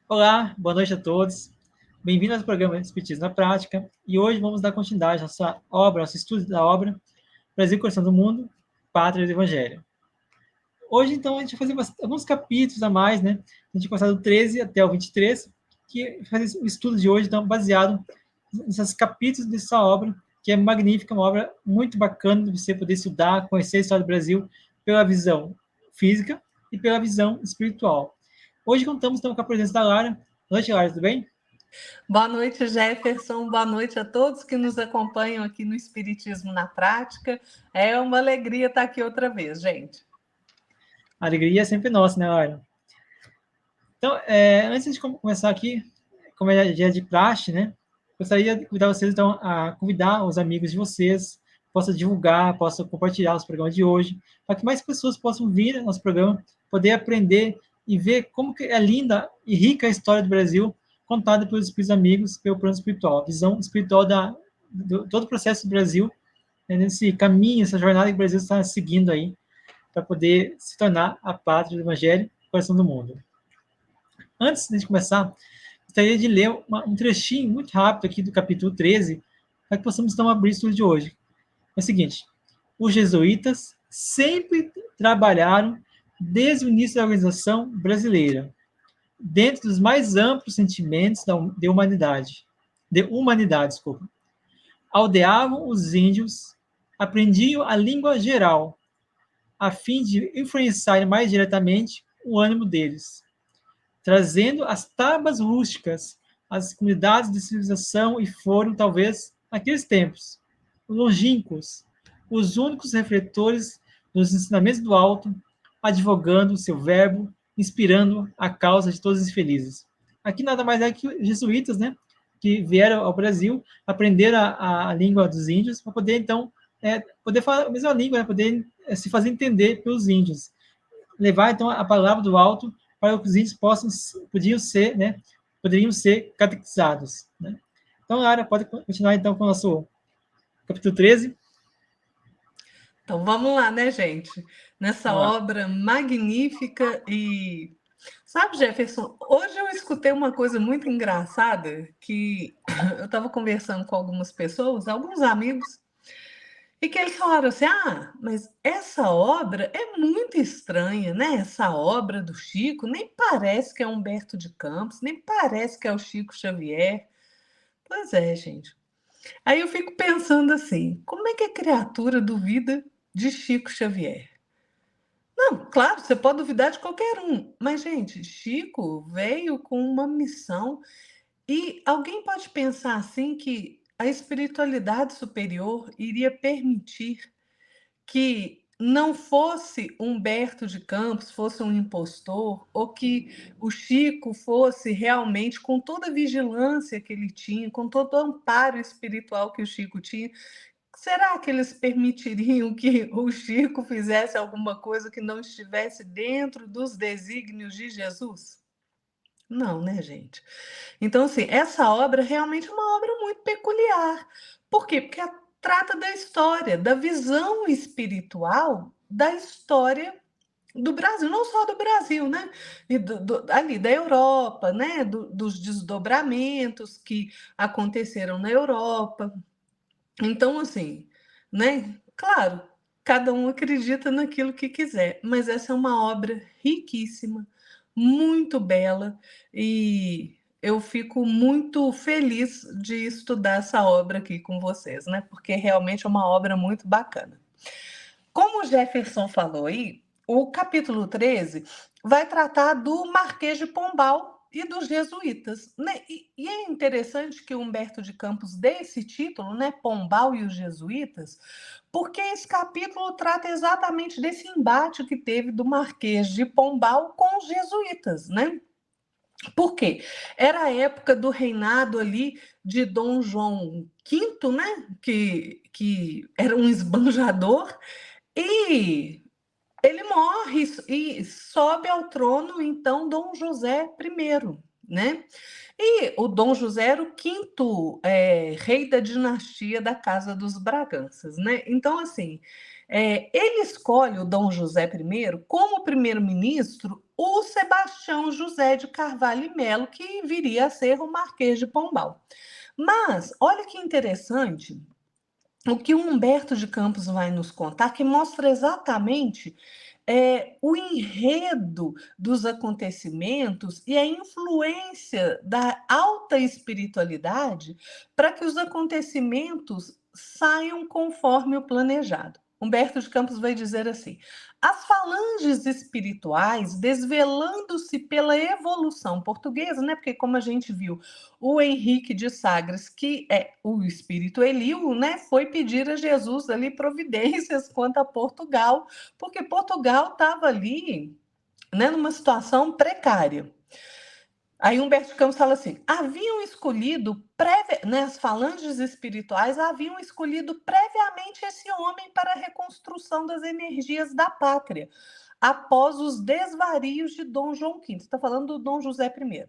Olá, boa noite a todos. Bem-vindos ao programa Espiritismo na Prática. E hoje vamos dar continuidade à nossa obra, nosso estudo da obra Brasil, Coração do Mundo, Pátria do Evangelho. Hoje, então, a gente vai fazer alguns capítulos a mais, né? A gente vai começar do 13 até o 23, que faz o estudo de hoje, então, baseado nesses capítulos dessa obra, que é magnífica, uma obra muito bacana de você poder estudar, conhecer a história do Brasil pela visão física e pela visão espiritual. Hoje contamos então com a presença da Lara. Boa noite, Lara, tudo bem? Boa noite, Jefferson. Boa noite a todos que nos acompanham aqui no Espiritismo na Prática. É uma alegria estar aqui outra vez, gente. A alegria é sempre nossa, né, Lara? Então, antes de começar aqui, como é dia de praxe, né? Gostaria de convidar vocês, então, a convidar os amigos de vocês, possa divulgar, possa compartilhar os programas de hoje, para que mais pessoas possam vir ao nosso programa, poder aprender e ver como que é linda e rica a história do Brasil, contada pelos espíritos amigos, pelo plano espiritual, a visão espiritual do todo o processo do Brasil, né, nesse caminho, essa jornada que o Brasil está seguindo aí, para poder se tornar a pátria do Evangelho, coração do mundo. Antes de começar, gostaria de ler um trechinho muito rápido aqui do capítulo 13, para que possamos então abrir o estudo de hoje. É o seguinte: os jesuítas sempre trabalharam desde o início da organização brasileira, dentro dos mais amplos sentimentos de humanidade, desculpa. Aldeavam os índios, aprendiam a língua geral, a fim de influenciar mais diretamente o ânimo deles, trazendo as tábuas rústicas às comunidades de civilização e foram, talvez, naqueles tempos, longínquos, os únicos refletores dos ensinamentos do alto, advogando o seu verbo, inspirando a causa de todos os felizes. Aqui nada mais é que os jesuítas, né, que vieram ao Brasil, aprenderam a língua dos índios, para poder, então, poder falar a mesma língua, né, poder se fazer entender pelos índios. Levar, então, a palavra do alto para que os índios poderiam ser catequizados. Né? Então, Lara, pode continuar, então, com o nosso capítulo 13. Então, vamos lá, né, gente? Nessa obra magnífica e... Sabe, Jefferson, hoje eu escutei uma coisa muito engraçada, que eu estava conversando com algumas pessoas, alguns amigos, e que eles falaram assim: ah, mas essa obra é muito estranha, né? Essa obra do Chico nem parece que é Humberto de Campos, nem parece que é o Chico Xavier. Pois é, gente. Aí eu fico pensando assim: como é que a criatura duvida de Chico Xavier? Não, claro, você pode duvidar de qualquer um, mas, gente, Chico veio com uma missão e alguém pode pensar assim que a espiritualidade superior iria permitir que não fosse Humberto de Campos, fosse um impostor, ou que o Chico fosse realmente, com toda a vigilância que ele tinha, com todo o amparo espiritual que o Chico tinha, será que eles permitiriam que o Chico fizesse alguma coisa que não estivesse dentro dos desígnios de Jesus? Não, né, gente? Então, assim, essa obra realmente é uma obra muito peculiar. Por quê? Porque trata da história, da visão espiritual da história do Brasil, não só do Brasil, né? E ali da Europa, né? Dos desdobramentos que aconteceram na Europa. Então, assim, né? Claro, cada um acredita naquilo que quiser, mas essa é uma obra riquíssima, muito bela, e eu fico muito feliz de estudar essa obra aqui com vocês, né? Porque realmente é uma obra muito bacana. Como o Jefferson falou aí, o capítulo 13 vai tratar do Marquês de Pombal e dos jesuítas, né? E é interessante que o Humberto de Campos dê esse título, né, Pombal e os jesuítas, porque esse capítulo trata exatamente desse embate que teve do Marquês de Pombal com os jesuítas, né? Por quê? Era a época do reinado ali de Dom João V, né, que era um esbanjador, e ele morre e sobe ao trono, então, Dom José I, né? E o Dom José era o quinto rei da dinastia da Casa dos Braganças, né? Então, assim, ele escolhe o Dom José I como primeiro-ministro o Sebastião José de Carvalho e Melo, que viria a ser o Marquês de Pombal. Mas, olha que interessante o que o Humberto de Campos vai nos contar, que mostra exatamente o enredo dos acontecimentos e a influência da alta espiritualidade para que os acontecimentos saiam conforme o planejado. Humberto de Campos vai dizer assim: as falanges espirituais, desvelando-se pela evolução portuguesa, né? Porque, como a gente viu, o Henrique de Sagres, que é o espírito Elio, né, foi pedir a Jesus ali providências quanto a Portugal, porque Portugal estava ali, né, numa situação precária. Aí Humberto de Campos fala assim: haviam escolhido, né, as falanges espirituais haviam escolhido previamente esse homem para a reconstrução das energias da pátria, após os desvarios de Dom João V. Está falando do Dom José I.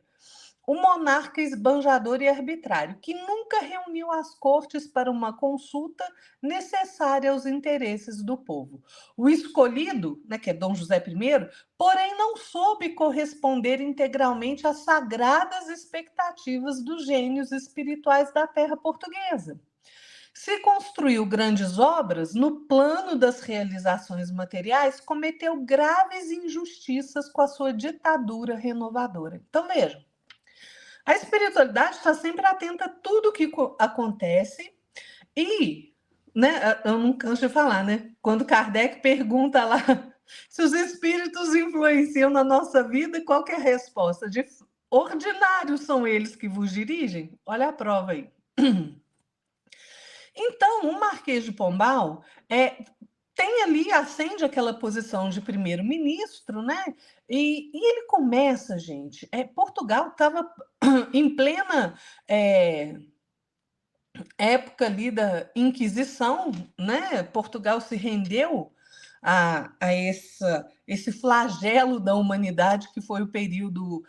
O monarca esbanjador e arbitrário, que nunca reuniu as cortes para uma consulta necessária aos interesses do povo. O escolhido, né, que é Dom José I, porém não soube corresponder integralmente às sagradas expectativas dos gênios espirituais da terra portuguesa. Se construiu grandes obras, no plano das realizações materiais, cometeu graves injustiças com a sua ditadura renovadora. Então, vejam, a espiritualidade está sempre atenta a tudo que acontece e, né, eu não canso de falar, né? Quando Kardec pergunta lá se os espíritos influenciam na nossa vida, qual que é a resposta? De ordinários são eles que vos dirigem? Olha a prova aí. Então, o Marquês de Pombal tem ali, acende aquela posição de primeiro-ministro, né? E ele começa, gente. Portugal estava em plena época ali da Inquisição, né? Portugal se rendeu a esse flagelo da humanidade que foi o período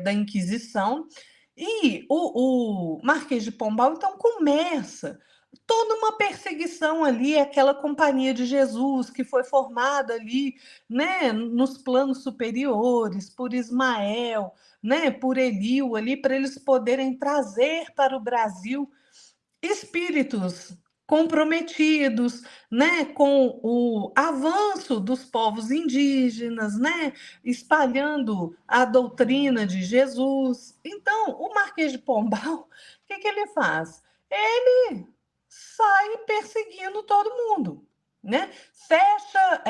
da Inquisição. E o Marquês de Pombal, então, começa toda uma perseguição ali, aquela Companhia de Jesus que foi formada ali, né, nos planos superiores, por Ismael, né, por Elio ali, para eles poderem trazer para o Brasil espíritos comprometidos, né, com o avanço dos povos indígenas, né, espalhando a doutrina de Jesus. Então, o Marquês de Pombal, o que ele faz? Ele sai perseguindo todo mundo, né? Fecha,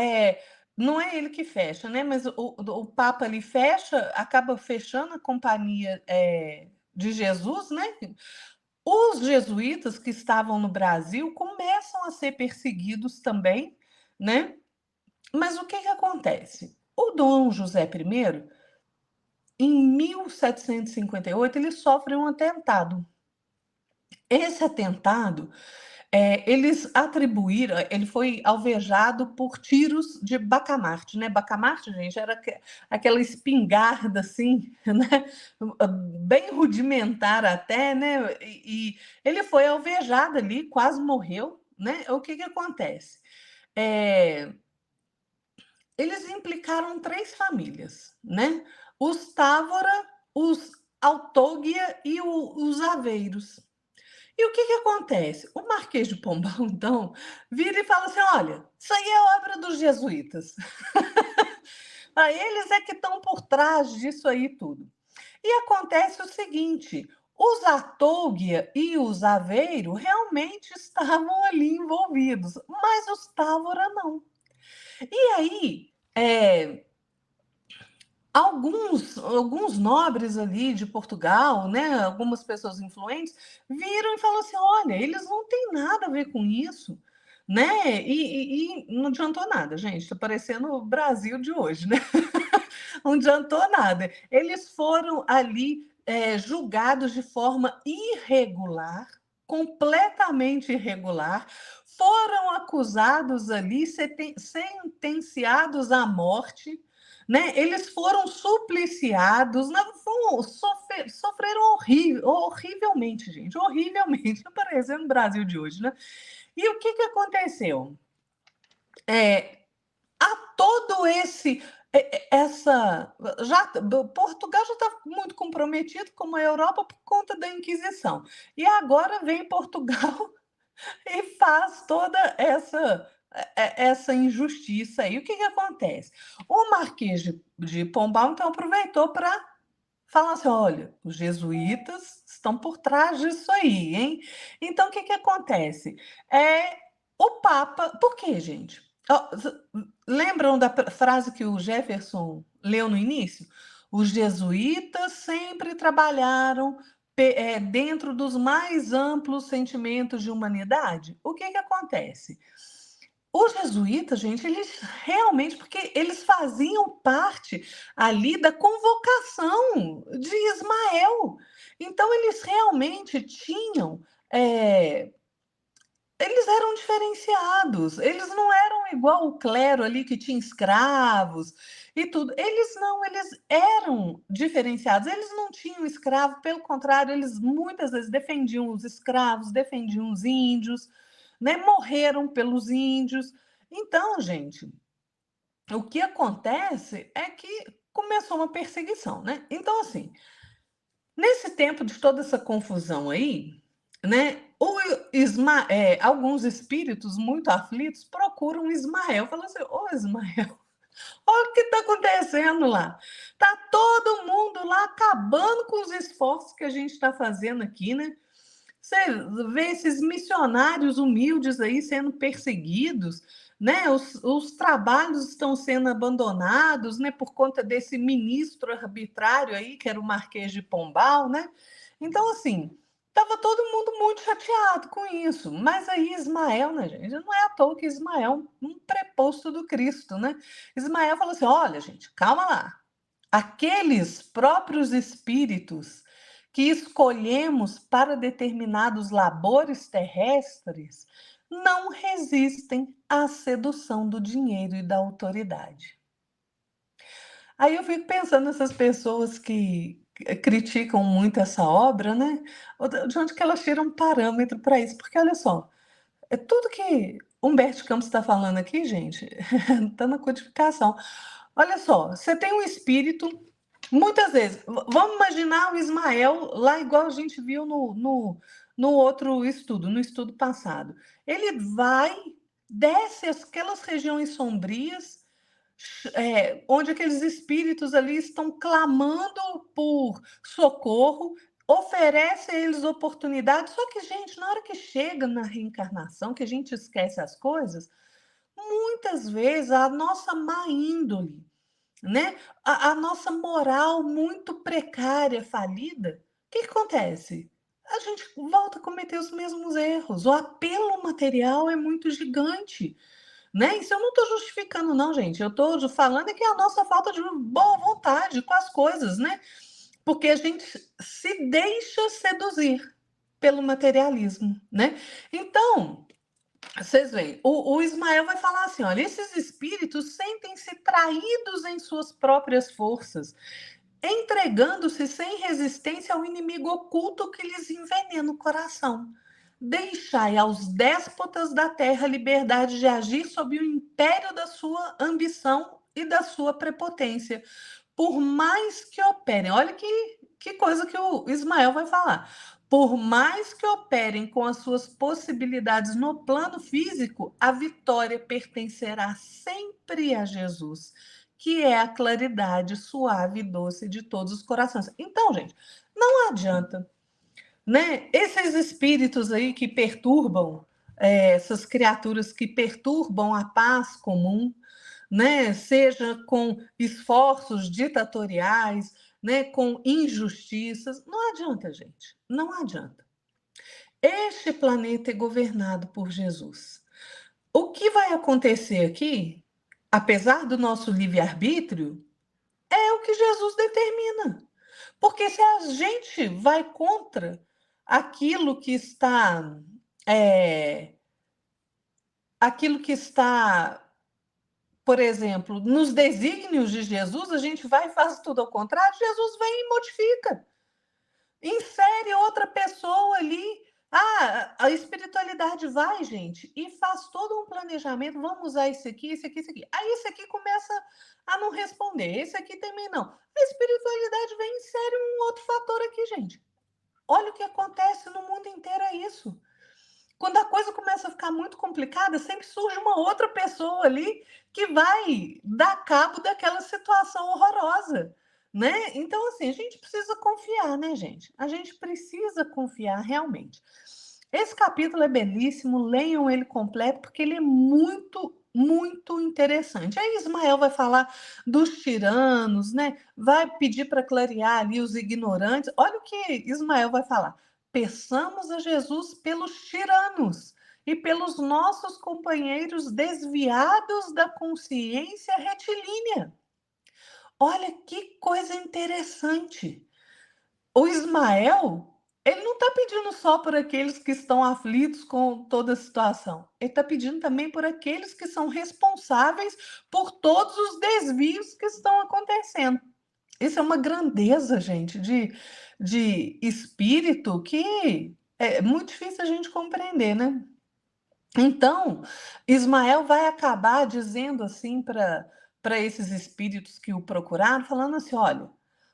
não é ele que fecha, né? Mas o Papa ali fecha, acaba fechando a Companhia de Jesus, né? Os jesuítas que estavam no Brasil começam a ser perseguidos também, né? Mas o que acontece? O Dom José I, em 1758, ele sofre um atentado. Esse atentado, eles atribuíram, ele foi alvejado por tiros de bacamarte, né? Bacamarte, gente, era aquela espingarda assim, né? Bem rudimentar até, né? E ele foi alvejado ali, quase morreu, né? O que acontece? Eles implicaram 3 famílias, né? Os Távora, os Altóguia e os Aveiros. E o que acontece? O Marquês de Pombal, então, vira e fala assim: olha, isso aí é obra dos jesuítas. Eles é que estão por trás disso aí tudo. E acontece o seguinte: os Atouguia e os Aveiro realmente estavam ali envolvidos, mas os Távora não. E aí, alguns nobres ali de Portugal, né, algumas pessoas influentes, viram e falaram assim: olha, eles não têm nada a ver com isso, né? E não adiantou nada, gente. Está parecendo o Brasil de hoje, né? Não adiantou nada. Eles foram ali julgados de forma irregular, completamente irregular, foram acusados ali, sentenciados à morte, né? Eles foram supliciados, sofreram horrivelmente, gente, horrivelmente, parecendo o Brasil de hoje, né? E o que aconteceu? há todo Portugal já está muito comprometido com a Europa por conta da Inquisição. E agora vem Portugal e faz toda essa injustiça aí. O que acontece? O Marquês de Pombal, então, aproveitou para falar assim: olha, os jesuítas estão por trás disso aí, hein? Então, o que acontece? O Papa. Por quê, gente? Lembram da frase que o Jefferson leu no início? Os jesuítas sempre trabalharam dentro dos mais amplos sentimentos de humanidade. O que acontece? Os jesuítas, gente, eles realmente, porque eles faziam parte ali da convocação de Ismael. Então, eles realmente tinham. Eles eram diferenciados, eles não eram igual o clero ali que tinha escravos e tudo. Eles não, eles eram diferenciados, eles não tinham escravo, pelo contrário, eles muitas vezes defendiam os escravos, defendiam os índios, né? Morreram pelos índios. Então, gente, o que acontece é que começou uma perseguição, né? Então, assim, nesse tempo de toda essa confusão aí, né? Alguns espíritos muito aflitos procuram Ismael, falam assim: ô Ismael, olha o que está acontecendo lá. Está todo mundo lá acabando com os esforços que a gente está fazendo aqui, né? Você vê esses missionários humildes aí sendo perseguidos, né? Os trabalhos estão sendo abandonados, né? Por conta desse ministro arbitrário aí, que era o Marquês de Pombal, né? Então, assim, estava todo mundo muito chateado com isso. Mas aí Ismael, né, gente? Não é à toa que Ismael é um preposto do Cristo, né? Ismael falou assim: olha, gente, calma lá. Aqueles próprios espíritos que escolhemos para determinados labores terrestres não resistem à sedução do dinheiro e da autoridade. Aí eu fico pensando nessas pessoas que criticam muito essa obra, né? De onde que elas tiram um parâmetro para isso? Porque olha só, é tudo que Humberto Campos está falando aqui, gente, está na codificação. Olha só, você tem um espírito, muitas vezes, vamos imaginar o Ismael lá igual a gente viu no outro estudo, no estudo passado. Ele vai, desce aquelas regiões sombrias, onde aqueles espíritos ali estão clamando por socorro, oferece a eles oportunidades. Só que, gente, na hora que chega na reencarnação, que a gente esquece as coisas, muitas vezes a nossa má índole, né? A nossa moral muito precária, falida, o que acontece? A gente volta a cometer os mesmos erros. O apelo material é muito gigante, né? Isso eu não estou justificando, não, gente. Eu estou falando é que é a nossa falta de boa vontade com as coisas, né? Porque a gente se deixa seduzir pelo materialismo, né? Então, vocês veem, o Ismael vai falar assim: olha, esses espíritos sentem-se traídos em suas próprias forças, entregando-se sem resistência ao inimigo oculto que lhes envenena o coração. Deixai aos déspotas da terra liberdade de agir sob o império da sua ambição e da sua prepotência, por mais que operem. Olha que coisa que o Ismael vai falar. Por mais que operem com as suas possibilidades no plano físico, a vitória pertencerá sempre a Jesus, que é a claridade suave e doce de todos os corações. Então, gente, não adianta, né? Esses espíritos aí que perturbam, essas criaturas que perturbam a paz comum, né? Seja com esforços ditatoriais, né? Com injustiças, não adianta, gente, não adianta. Este planeta é governado por Jesus. O que vai acontecer aqui, apesar do nosso livre-arbítrio, é o que Jesus determina. Porque se a gente vai contra aquilo que está, por exemplo, nos desígnios de Jesus, a gente vai e faz tudo ao contrário, Jesus vem e modifica. Insere outra pessoa ali, Ah, a espiritualidade vai, gente, e faz todo um planejamento. Vamos usar isso aqui, isso aqui, isso aqui. Aí esse aqui começa a não responder. Esse aqui também não. A espiritualidade vem e insere um outro fator aqui, gente. Olha o que acontece no mundo inteiro, é isso. Quando a coisa começa a ficar muito complicada, sempre surge uma outra pessoa ali que vai dar cabo daquela situação horrorosa, né? Então, assim, a gente precisa confiar, né, gente? A gente precisa confiar realmente. Esse capítulo é belíssimo, leiam ele completo, porque ele é muito, muito interessante. Aí Ismael vai falar dos tiranos, né? Vai pedir para clarear ali os ignorantes. Olha o que Ismael vai falar. Peçamos a Jesus pelos tiranos e pelos nossos companheiros desviados da consciência retilínea. Olha que coisa interessante. O Ismael, ele não está pedindo só por aqueles que estão aflitos com toda a situação. Ele está pedindo também por aqueles que são responsáveis por todos os desvios que estão acontecendo. Isso é uma grandeza, gente, de espírito que é muito difícil a gente compreender, né? Então, Ismael vai acabar dizendo assim para esses espíritos que o procuraram, falando assim: olha,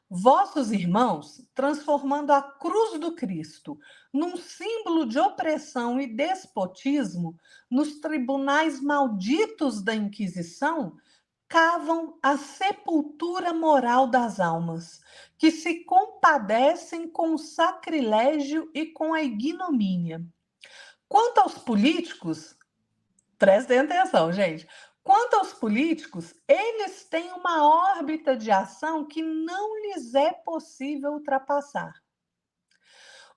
vossos irmãos, transformando a cruz do Cristo num símbolo de opressão e despotismo, nos tribunais malditos da Inquisição, cavam a sepultura moral das almas, que se compadecem com o sacrilégio e com a ignomínia. Quanto aos políticos, prestem atenção, gente. Quanto aos políticos, eles têm uma órbita de ação que não lhes é possível ultrapassar.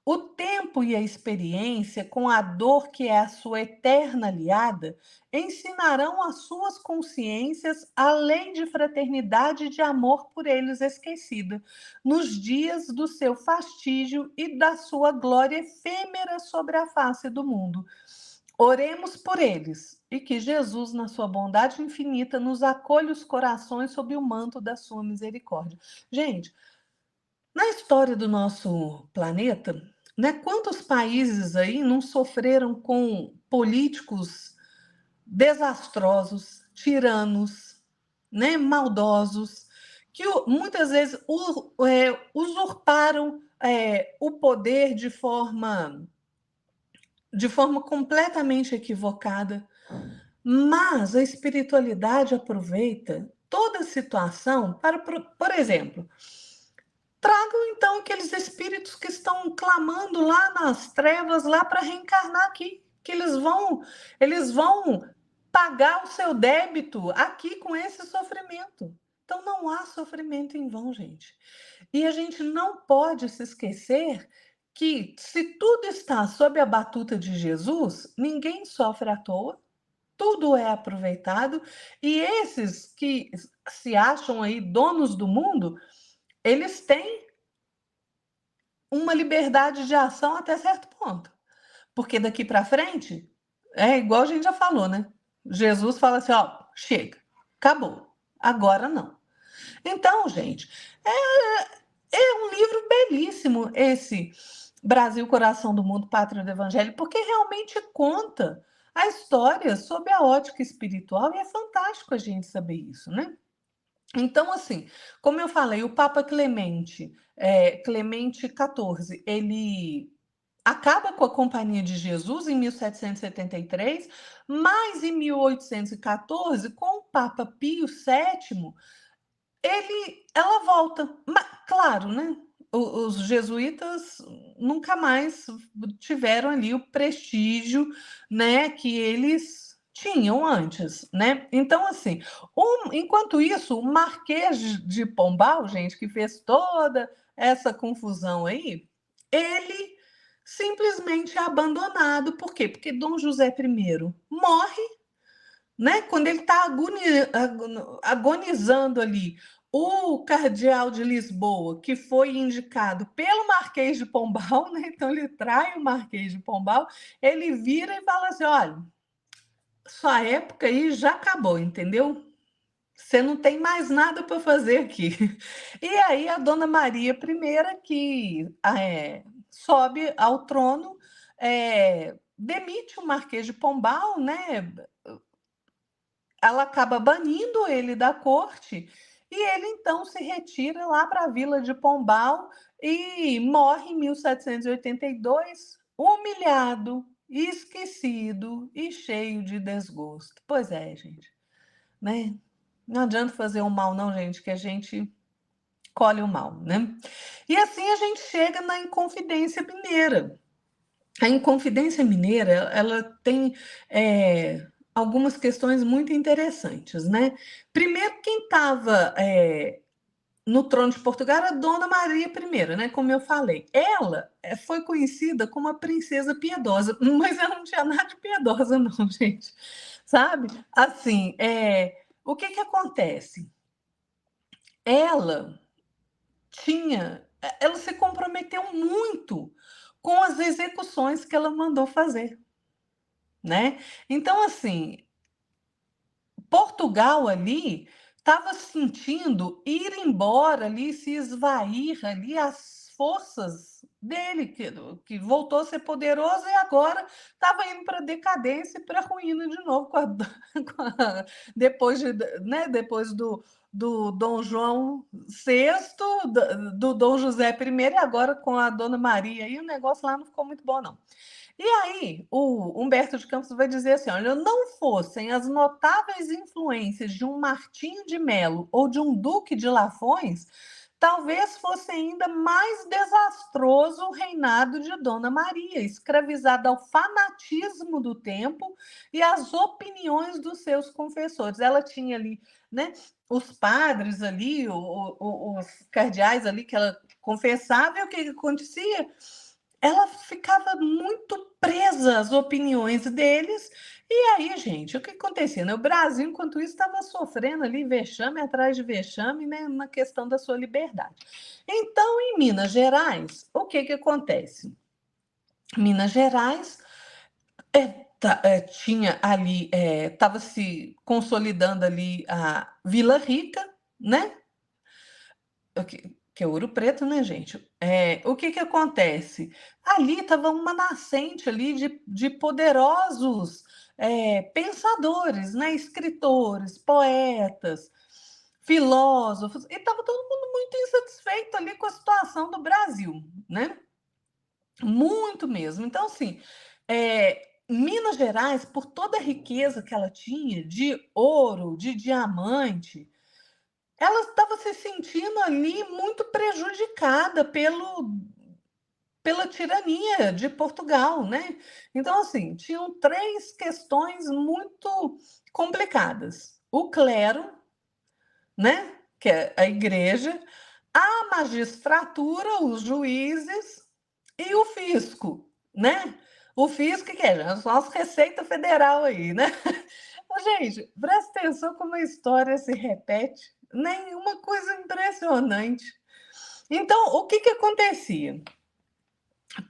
O tempo e a experiência, com a dor que é a sua eterna aliada, ensinarão às suas consciências a lei de fraternidade e de amor por eles esquecida, nos dias do seu fastígio e da sua glória efêmera sobre a face do mundo. Oremos por eles e que Jesus, na sua bondade infinita, nos acolha os corações sob o manto da sua misericórdia. Gente, na história do nosso planeta, né, quantos países aí não sofreram com políticos desastrosos, tiranos, né, maldosos, que muitas vezes usurparam o poder de forma completamente equivocada. Mas a espiritualidade aproveita toda a situação para, por exemplo, tragam então aqueles espíritos que estão clamando lá nas trevas lá para reencarnar aqui, que eles vão pagar o seu débito aqui com esse sofrimento. Então não há sofrimento em vão, gente. E a gente não pode se esquecer que se tudo está sob a batuta de Jesus, ninguém sofre à toa, tudo é aproveitado, e esses que se acham aí donos do mundo, eles têm uma liberdade de ação até certo ponto. Porque daqui para frente, é igual a gente já falou, né? Jesus fala assim, ó, chega, acabou, agora não. Então, gente, é um livro belíssimo esse Brasil, Coração do Mundo, Pátria do Evangelho, porque realmente conta a história sob a ótica espiritual e é fantástico a gente saber isso, né? Então, assim, como eu falei, o Papa Clemente, Clemente XIV, ele acaba com a Companhia de Jesus em 1773, mas em 1814, com o Papa Pio VII, ela volta. Mas, claro, né? Os jesuítas nunca mais tiveram ali o prestígio, né, que eles tinham antes, né? Então, assim, enquanto isso, o Marquês de Pombal, gente, que fez toda essa confusão aí, ele simplesmente é abandonado. Por quê? Porque Dom José I morre, né? Quando ele está agonizando ali, o cardeal de Lisboa, que foi indicado pelo Marquês de Pombal, né? Então ele trai o Marquês de Pombal, ele vira e fala assim: olha, sua época aí já acabou, entendeu? Você não tem mais nada para fazer aqui. E aí a Dona Maria I, que sobe ao trono, demite o Marquês de Pombal, né? Ela acaba banindo ele da corte e ele então se retira lá para a Vila de Pombal e morre em 1782, humilhado, esquecido e cheio de desgosto. Pois é, gente, né? Não adianta fazer o mal, não, gente, que a gente colhe o mal, né? E assim a gente chega na Inconfidência Mineira. A Inconfidência Mineira, ela tem algumas questões muito interessantes, né? Primeiro, quem estava no trono de Portugal era Dona Maria I, né? Como eu falei. Ela foi conhecida como a princesa piedosa, mas ela não tinha nada de piedosa, não, gente. Sabe? Assim, o que acontece? Ela se comprometeu muito com as execuções que ela mandou fazer, né? Então, assim, Portugal ali estava sentindo ir embora ali, se esvair ali as forças dele, que voltou a ser poderoso e agora estava indo para decadência e para ruína de novo depois depois do Dom João VI, do Dom José I e agora com a Dona Maria, e o negócio lá não ficou muito bom, não. E aí, o Humberto de Campos vai dizer assim: olha, não fossem as notáveis influências de um Martinho de Melo ou de um Duque de Lafões, talvez fosse ainda mais desastroso o reinado de Dona Maria, escravizada ao fanatismo do tempo e às opiniões dos seus confessores. Ela tinha ali, né, os padres ali, os cardeais ali que ela confessava, e o que acontecia? Ela ficava muito presa às opiniões deles. E aí, gente, o que acontecia? O Brasil, enquanto isso, estava sofrendo ali vexame atrás de vexame, né, na questão da sua liberdade. Então, em Minas Gerais, o que acontece? Minas Gerais tinha ali, estava se consolidando ali a Vila Rica, né? Que é Ouro Preto, né, gente? O que acontece? Ali estava uma nascente ali de poderosos pensadores, né? Escritores, poetas, filósofos, e estava todo mundo muito insatisfeito ali com a situação do Brasil, né? Muito mesmo. Então, assim, Minas Gerais, por toda a riqueza que ela tinha de ouro, de diamante, ela estava se sentindo ali muito prejudicada pela tirania de Portugal, né? Então, assim, tinham três questões muito complicadas: o clero, né? Que é a igreja, a magistratura, os juízes e o fisco, né? O fisco que é a nossa Receita Federal aí, né? Gente, presta atenção como a história se repete, nenhuma coisa impressionante. Então, o que acontecia?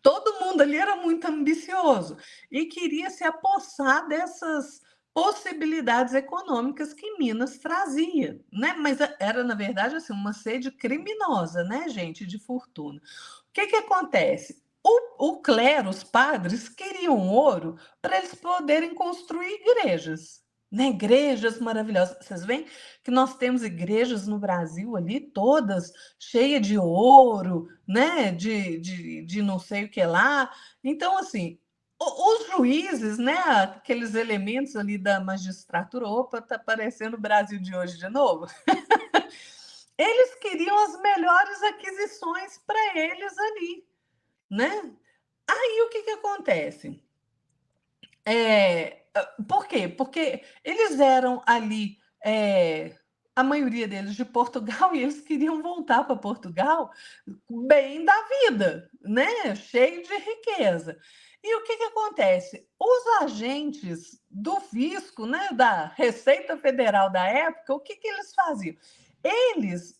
Todo mundo ali era muito ambicioso e queria se apossar dessas possibilidades econômicas que Minas trazia, né? Mas era, na verdade, assim, uma sede criminosa, né, gente, de fortuna. O que acontece? O clero, os padres, queriam ouro para eles poderem construir igrejas, né? Igrejas maravilhosas. Vocês veem que nós temos igrejas no Brasil ali, todas cheias de ouro, né? De não sei o que lá. Então, assim, os juízes, né? Aqueles elementos ali da magistratura, opa, tá aparecendo o Brasil de hoje de novo. Eles queriam as melhores aquisições para eles ali, né? Aí o que acontece? Por quê? Porque eles eram ali, a maioria deles de Portugal, e eles queriam voltar para Portugal bem da vida, né? Cheio de riqueza. E o que acontece? Os agentes do fisco, né, da Receita Federal da época, o que eles faziam? Eles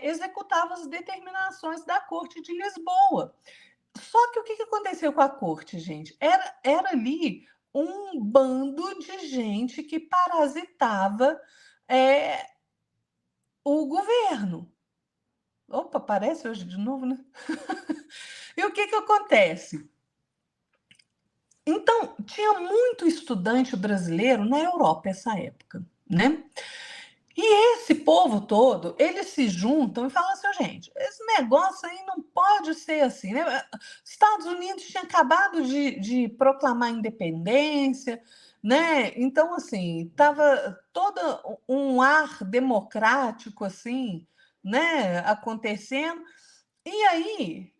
executavam as determinações da Corte de Lisboa. Só que o que aconteceu com a corte, gente? Era ali um bando de gente que parasitava o governo. Opa, aparece hoje de novo, né? E o que acontece? Então, tinha muito estudante brasileiro na Europa essa época, né? E esse povo todo, eles se juntam e falam assim, gente, esse negócio aí não pode ser assim, né? Estados Unidos tinha acabado de proclamar independência, né? Então, assim, estava todo um ar democrático, assim, né, acontecendo. E aí,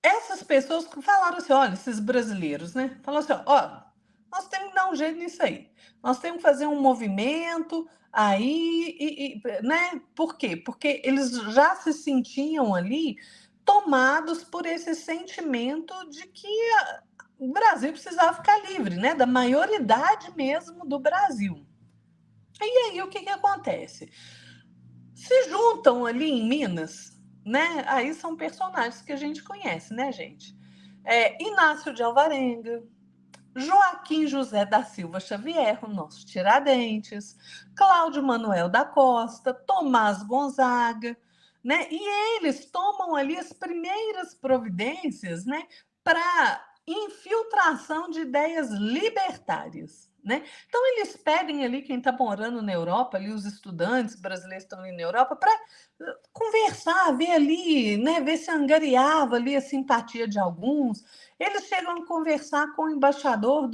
essas pessoas que falaram assim, olha, esses brasileiros, né? Falaram assim, ó, nós temos que dar um jeito nisso aí. Nós temos que fazer um movimento aí, né? Por quê? Porque eles já se sentiam ali tomados por esse sentimento de que o Brasil precisava ficar livre, né? Da maioridade mesmo do Brasil. E aí o que acontece? Se juntam ali em Minas, né? Aí são personagens que a gente conhece, né, gente? Inácio de Alvarenga, Joaquim José da Silva Xavier, o nosso Tiradentes, Cláudio Manuel da Costa, Tomás Gonzaga, né? E eles tomam ali as primeiras providências, né, para infiltração de ideias libertárias. Né? Então, eles pedem ali quem está morando na Europa, ali os estudantes brasileiros estão ali na Europa, para conversar, ver ali, né, ver se angariava ali a simpatia de alguns. Eles chegam a conversar com o embaixador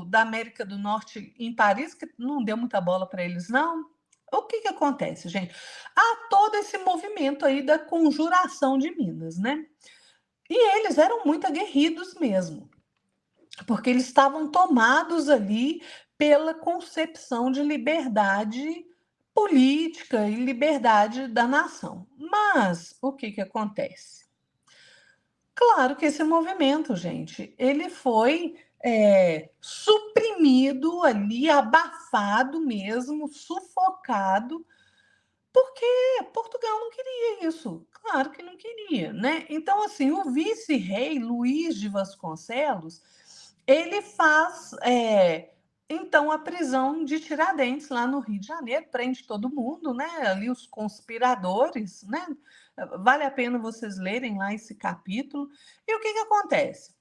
da América do Norte em Paris, que não deu muita bola para eles, não. O que acontece, gente? Há todo esse movimento aí da conjuração de Minas, né? E eles eram muito aguerridos mesmo, porque eles estavam tomados ali pela concepção de liberdade política e liberdade da nação. Mas o que acontece? Claro que esse movimento, gente, ele foi suprimido ali, abafado mesmo, sufocado, porque Portugal não queria isso. Claro que não queria, né? Então, assim, o vice-rei Luís de Vasconcelos, ele faz, então, a prisão de Tiradentes lá no Rio de Janeiro, prende todo mundo, né? Ali os conspiradores, né? Vale a pena vocês lerem lá esse capítulo. E o que acontece?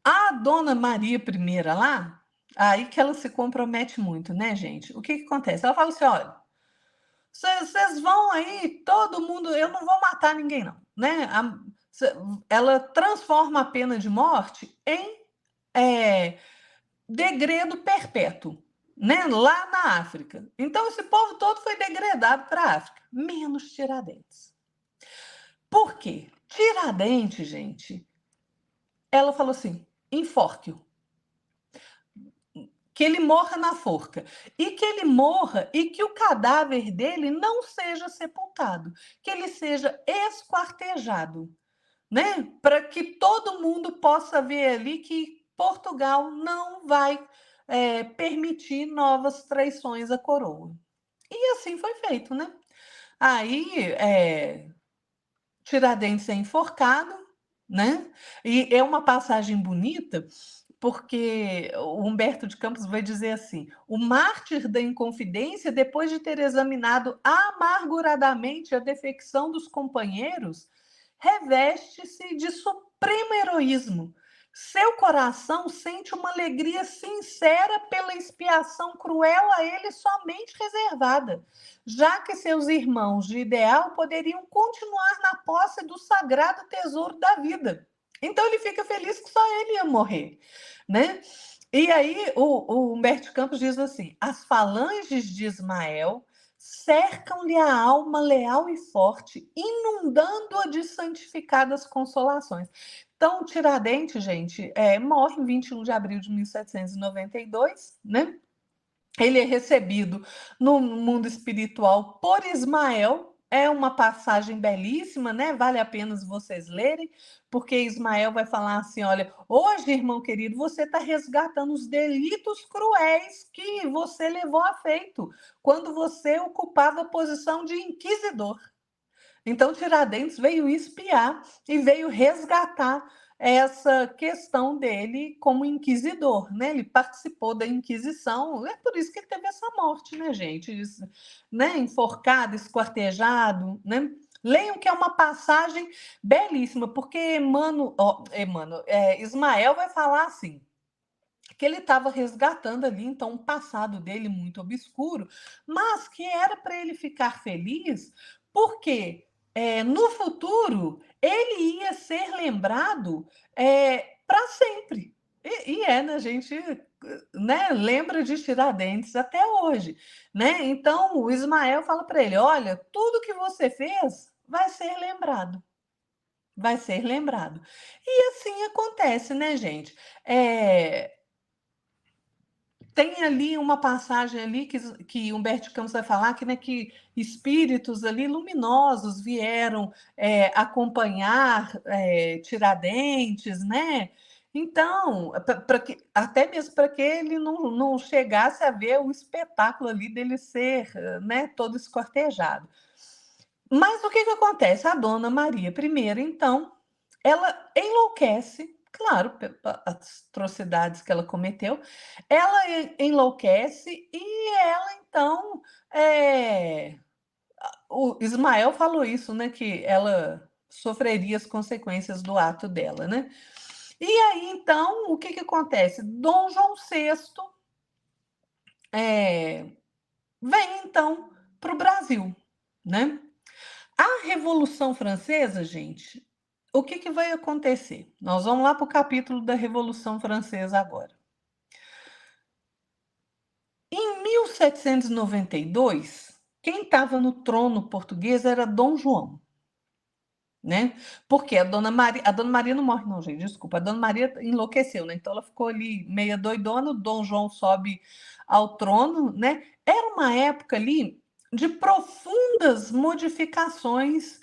A dona Maria I lá, aí que ela se compromete muito, né, gente? O que acontece? Ela fala assim, olha, vocês vão aí, todo mundo, eu não vou matar ninguém, não, né? Ela transforma a pena de morte em degredo perpétuo, né? Lá na África. Então, esse povo todo foi degradado para a África, menos Tiradentes. Por quê? Tiradentes, gente, ela falou assim, enforque-o. Que ele morra na forca. E que ele morra e que o cadáver dele não seja sepultado, que ele seja esquartejado, né? Para que todo mundo possa ver ali que Portugal não vai permitir novas traições à coroa. E assim foi feito, né? Aí Tiradentes é enforcado, né? E é uma passagem bonita, porque o Humberto de Campos vai dizer assim: o mártir da Inconfidência, depois de ter examinado amarguradamente a defecção dos companheiros, reveste-se de supremo heroísmo. Seu coração sente uma alegria sincera pela expiação cruel a ele somente reservada, já que seus irmãos de ideal poderiam continuar na posse do sagrado tesouro da vida. Então ele fica feliz que só ele ia morrer, né? E aí o Humberto Campos diz assim: as falanges de Ismael cercam-lhe a alma leal e forte, inundando-a de santificadas consolações. Então, Tiradentes, gente, morre em 21 de abril de 1792, né? Ele é recebido no mundo espiritual por Ismael. É uma passagem belíssima, né? Vale a pena vocês lerem, porque Ismael vai falar assim: olha, hoje, irmão querido, você está resgatando os delitos cruéis que você levou a feito quando você ocupava a posição de inquisidor. Então, Tiradentes veio espiar e veio resgatar essa questão dele como inquisidor, né? Ele participou da Inquisição, é por isso que ele teve essa morte, né, gente? Isso, né? Enforcado, esquartejado, né? Leiam que é uma passagem belíssima, porque Ismael vai falar assim, que ele estava resgatando ali, então, um passado dele muito obscuro, mas que era para ele ficar feliz, porque no futuro ele ia ser lembrado para sempre. Né, a gente, né, lembra de Tiradentes até hoje, né? Então, o Ismael fala para ele: olha, tudo que você fez vai ser lembrado. Vai ser lembrado. E assim acontece, né, gente? Tem ali uma passagem ali que Humberto Campos vai falar que, né, que espíritos ali luminosos vieram acompanhar Tiradentes, né? Então, até mesmo para que ele não chegasse a ver o espetáculo ali dele ser, né, todo escortejado. Mas o que acontece? A dona Maria I, então, ela enlouquece, claro, pelas atrocidades que ela cometeu, ela enlouquece e ela, então, o Ismael falou isso, né, que ela sofreria as consequências do ato dela, né? E aí, então, o que acontece? Dom João VI vem, então, para o Brasil, né? A Revolução Francesa, gente, o que vai acontecer? Nós vamos lá para o capítulo da Revolução Francesa agora. Em 1792, quem estava no trono português era Dom João, né? Porque a Dona Maria não morre não, gente, desculpa, a Dona Maria enlouqueceu, né? Então ela ficou ali meia doidona, o Dom João sobe ao trono, né? Era uma época ali de profundas modificações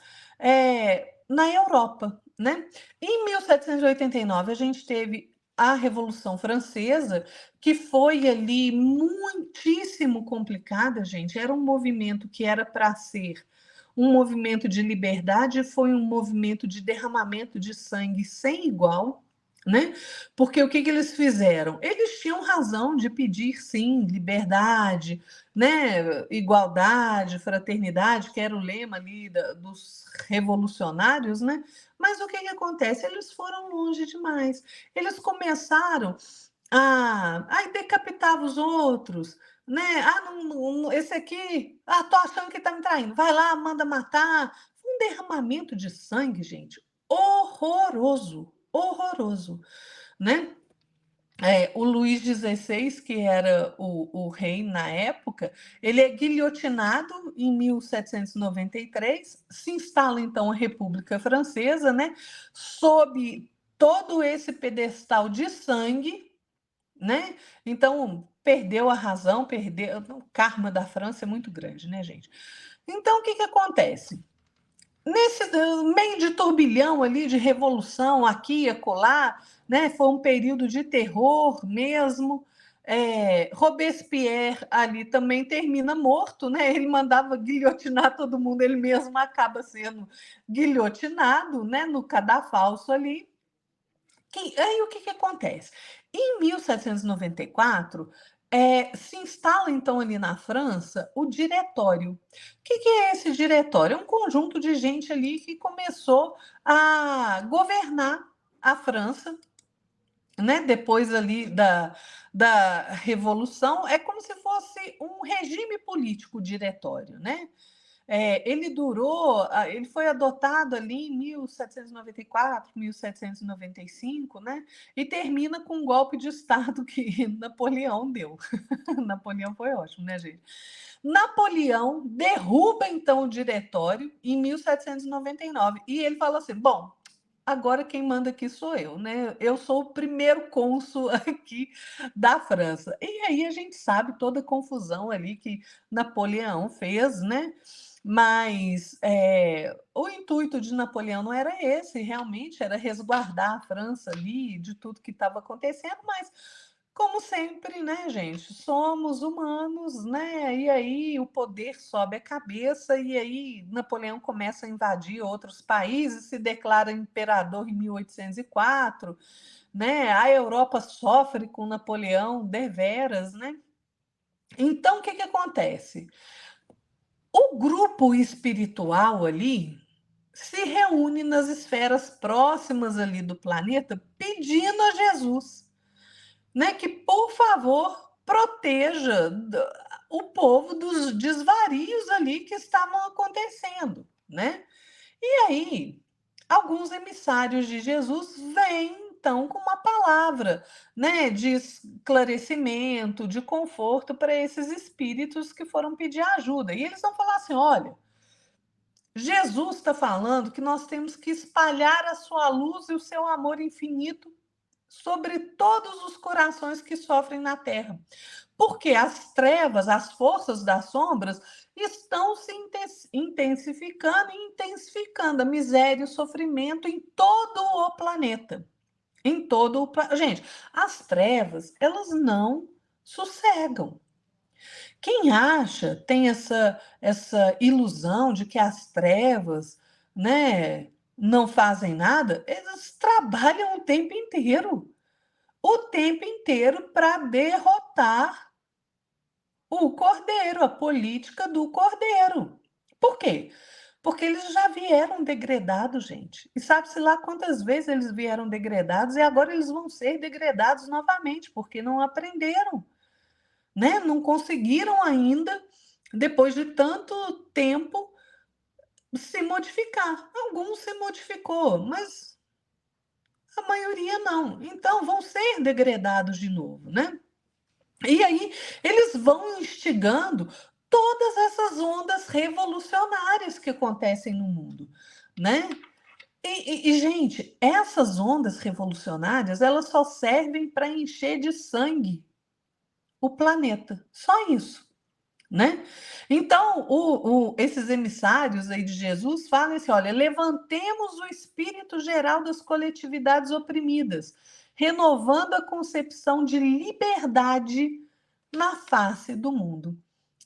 na Europa, né? Em 1789 a gente teve a Revolução Francesa, que foi ali muitíssimo complicada, gente. Era um movimento que era para ser um movimento de liberdade, foi um movimento de derramamento de sangue sem igual, né? Porque o que eles fizeram? Eles tinham razão de pedir, sim, liberdade, né? Igualdade, fraternidade, que era o lema ali dos revolucionários, né? Mas o que acontece? Eles foram longe demais. Eles começaram a decapitar os outros, né? Esse aqui, tô achando que tá me traindo. Vai lá, manda matar. Um derramamento de sangue, gente, horroroso, horroroso, né? O Luís XVI, que era o rei na época, ele é guilhotinado em 1793, se instala então a República Francesa, né? Sob todo esse pedestal de sangue, né? Então, perdeu a razão, o karma da França é muito grande, né, gente? Então, o que acontece? Nesse meio de turbilhão ali, de revolução aqui e acolá, né? Foi um período de terror mesmo. Robespierre ali também termina morto, né? Ele mandava guilhotinar todo mundo, ele mesmo acaba sendo guilhotinado, né? No cadafalso ali. Aí o que acontece? Em 1794, se instala então ali na França o diretório. O que é esse diretório? É um conjunto de gente ali que começou a governar a França, né? Depois ali da Revolução, é como se fosse um regime político diretório, né? Ele foi adotado ali em 1794, 1795, né? E termina com um golpe de Estado que Napoleão deu. Napoleão foi ótimo, né, gente? Napoleão derruba então o diretório em 1799 e ele fala assim: bom, agora quem manda aqui sou eu, né? Eu sou o primeiro cônsul aqui da França. E aí a gente sabe toda a confusão ali que Napoleão fez, né? Mas o intuito de Napoleão não era esse, realmente era resguardar a França ali de tudo que estava acontecendo, mas como sempre, né, gente, somos humanos, né? E aí o poder sobe a cabeça e aí Napoleão começa a invadir outros países, se declara imperador em 1804, né? A Europa sofre com Napoleão deveras, né? Então, o que acontece? O grupo espiritual ali, se reúne nas esferas próximas ali do planeta, pedindo a Jesus, né, que, por favor, proteja o povo dos desvarios ali que estavam acontecendo, né? E aí, alguns emissários de Jesus vêm então com uma palavra, né, de esclarecimento, de conforto para esses espíritos que foram pedir ajuda. E eles vão falar assim: olha, Jesus está falando que nós temos que espalhar a sua luz e o seu amor infinito sobre todos os corações que sofrem na terra. Porque as trevas, as forças das sombras estão se intensificando e intensificando a miséria e o sofrimento em todo o planeta. Em todo o planeta. Gente, as trevas, elas não sossegam. Quem acha, tem essa ilusão de que as trevas, né, não fazem nada, elas trabalham o tempo inteiro para derrotar o Cordeiro, a política do Cordeiro. Por quê? Porque eles já vieram degradados, gente. E sabe-se lá quantas vezes eles vieram degradados e agora eles vão ser degradados novamente, porque não aprenderam, né? Não conseguiram ainda, depois de tanto tempo, se modificar. Alguns se modificou, mas a maioria não. Então vão ser degradados de novo, né? E aí eles vão instigando todas essas ondas revolucionárias que acontecem no mundo, né? Gente, essas ondas revolucionárias, elas só servem para encher de sangue o planeta. Só isso, né? Então, esses emissários aí de Jesus falam assim: olha, levantemos o espírito geral das coletividades oprimidas, renovando a concepção de liberdade na face do mundo,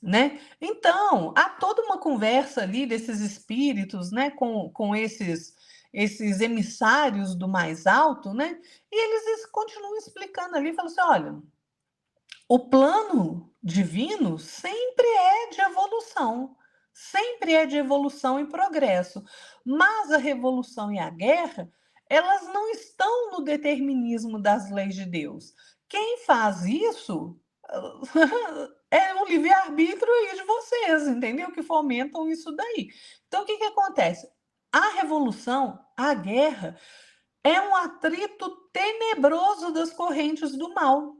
né? Então, há toda uma conversa ali desses espíritos, né, com esses emissários do mais alto, né? E eles continuam explicando ali, falam assim: olha, o plano divino sempre é de evolução e progresso, mas a revolução e a guerra, elas não estão no determinismo das leis de Deus. Quem faz isso é o livre-arbítrio aí de vocês, entendeu? Que fomentam isso daí. Então, o que acontece? A revolução, a guerra, é um atrito tenebroso das correntes do mal,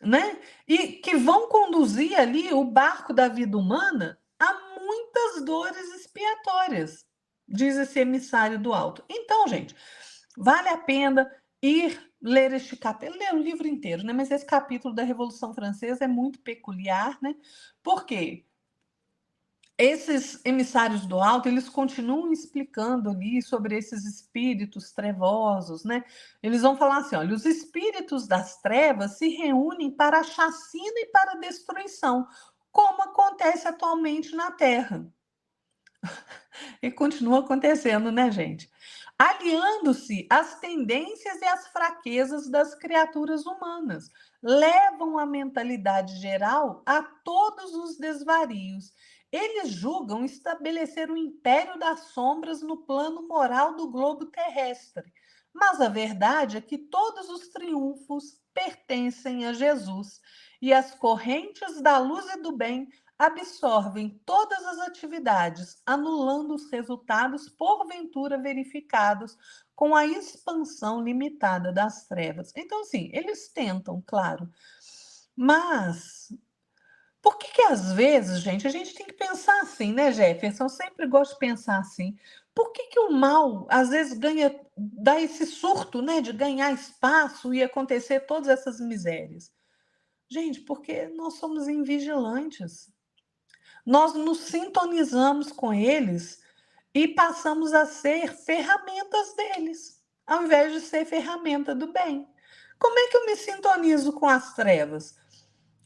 né? E que vão conduzir ali o barco da vida humana a muitas dores expiatórias, diz esse emissário do alto. Então, gente, vale a pena ir ler este capítulo, ler o livro inteiro, né? Mas esse capítulo da Revolução Francesa é muito peculiar, né? Por quê? Esses emissários do alto, eles continuam explicando ali sobre esses espíritos trevosos, né? Eles vão falar assim, olha, os espíritos das trevas se reúnem para a chacina e para a destruição, como acontece atualmente na Terra. E continua acontecendo, né, gente? Aliando-se às tendências e às fraquezas das criaturas humanas, levam a mentalidade geral a todos os desvarios. Eles julgam estabelecer o império das sombras no plano moral do globo terrestre. Mas a verdade é que todos os triunfos pertencem a Jesus, e as correntes da luz e do bem absorvem todas as atividades, anulando os resultados porventura verificados com a expansão limitada das trevas. Então, sim, eles tentam, claro, mas por que às vezes, gente, a gente tem que pensar assim, né, Jefferson? Eu sempre gosto de pensar assim. Por que o mal às vezes dá esse surto, né, de ganhar espaço e acontecer todas essas misérias? Gente, porque nós somos invigilantes. Nós nos sintonizamos com eles e passamos a ser ferramentas deles, ao invés de ser ferramenta do bem. Como é que eu me sintonizo com as trevas?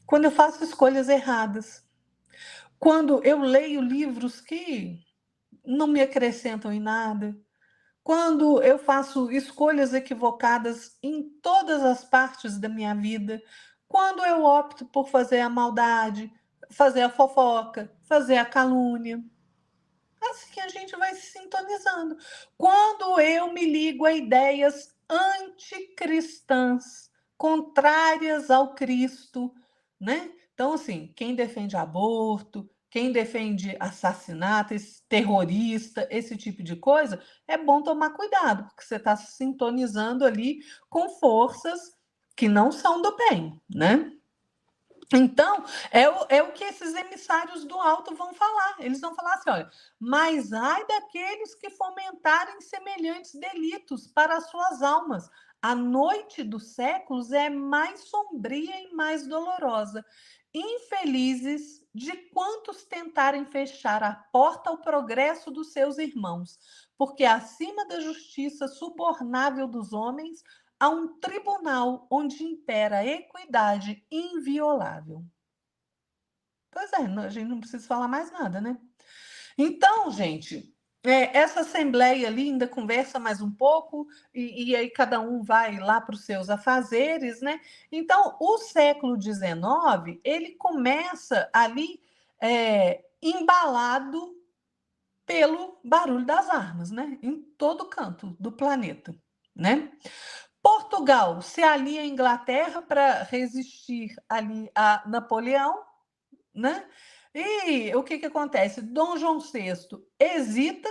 Quando eu faço escolhas erradas, quando eu leio livros que não me acrescentam em nada, quando eu faço escolhas equivocadas em todas as partes da minha vida, quando eu opto por fazer a maldade, fazer a fofoca, fazer a calúnia. Assim a gente vai se sintonizando. Quando eu me ligo a ideias anticristãs, contrárias ao Cristo, né? Então, assim, quem defende aborto, quem defende assassinato, esse terrorista, esse tipo de coisa, é bom tomar cuidado, porque você está se sintonizando ali com forças que não são do bem, né? Então, é o que esses emissários do alto vão falar. Eles vão falar assim: olha, mas ai daqueles que fomentarem semelhantes delitos para as suas almas. A noite dos séculos é mais sombria e mais dolorosa. Infelizes de quantos tentarem fechar a porta ao progresso dos seus irmãos, porque acima da justiça subornável dos homens a um tribunal onde impera a equidade inviolável. Pois é, a gente não precisa falar mais nada, né? Então, gente, essa assembleia ali ainda conversa mais um pouco, e aí cada um vai lá para os seus afazeres, né? Então, o século XIX, ele começa ali embalado pelo barulho das armas, né? Em todo canto do planeta, né? Portugal se alia à Inglaterra para resistir ali a Napoleão, né? E o que, que acontece? Dom João VI hesita,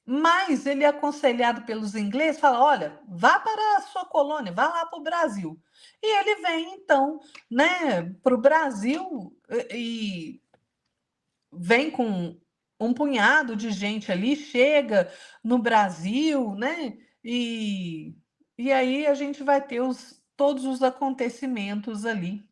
mas ele é aconselhado pelos ingleses, fala: olha, vá para a sua colônia, vá lá para o Brasil. E ele vem, então, né, para o Brasil e vem com um punhado de gente ali, chega no Brasil, né? E aí a gente vai ter todos os acontecimentos ali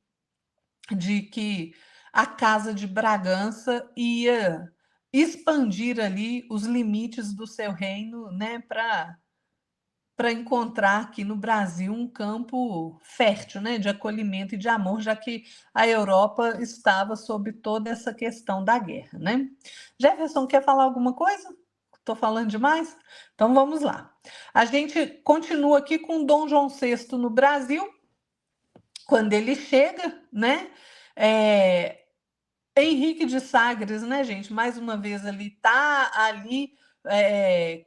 de que a Casa de Bragança ia expandir ali os limites do seu reino, né, para encontrar aqui no Brasil um campo fértil, né, de acolhimento e de amor, já que a Europa estava sob toda essa questão da guerra, né? Jefferson, quer falar alguma coisa? Estou falando demais? Então vamos lá. A gente continua aqui com Dom João VI no Brasil, quando ele chega, né? Henrique de Sagres, né, gente? Mais uma vez ali tá ali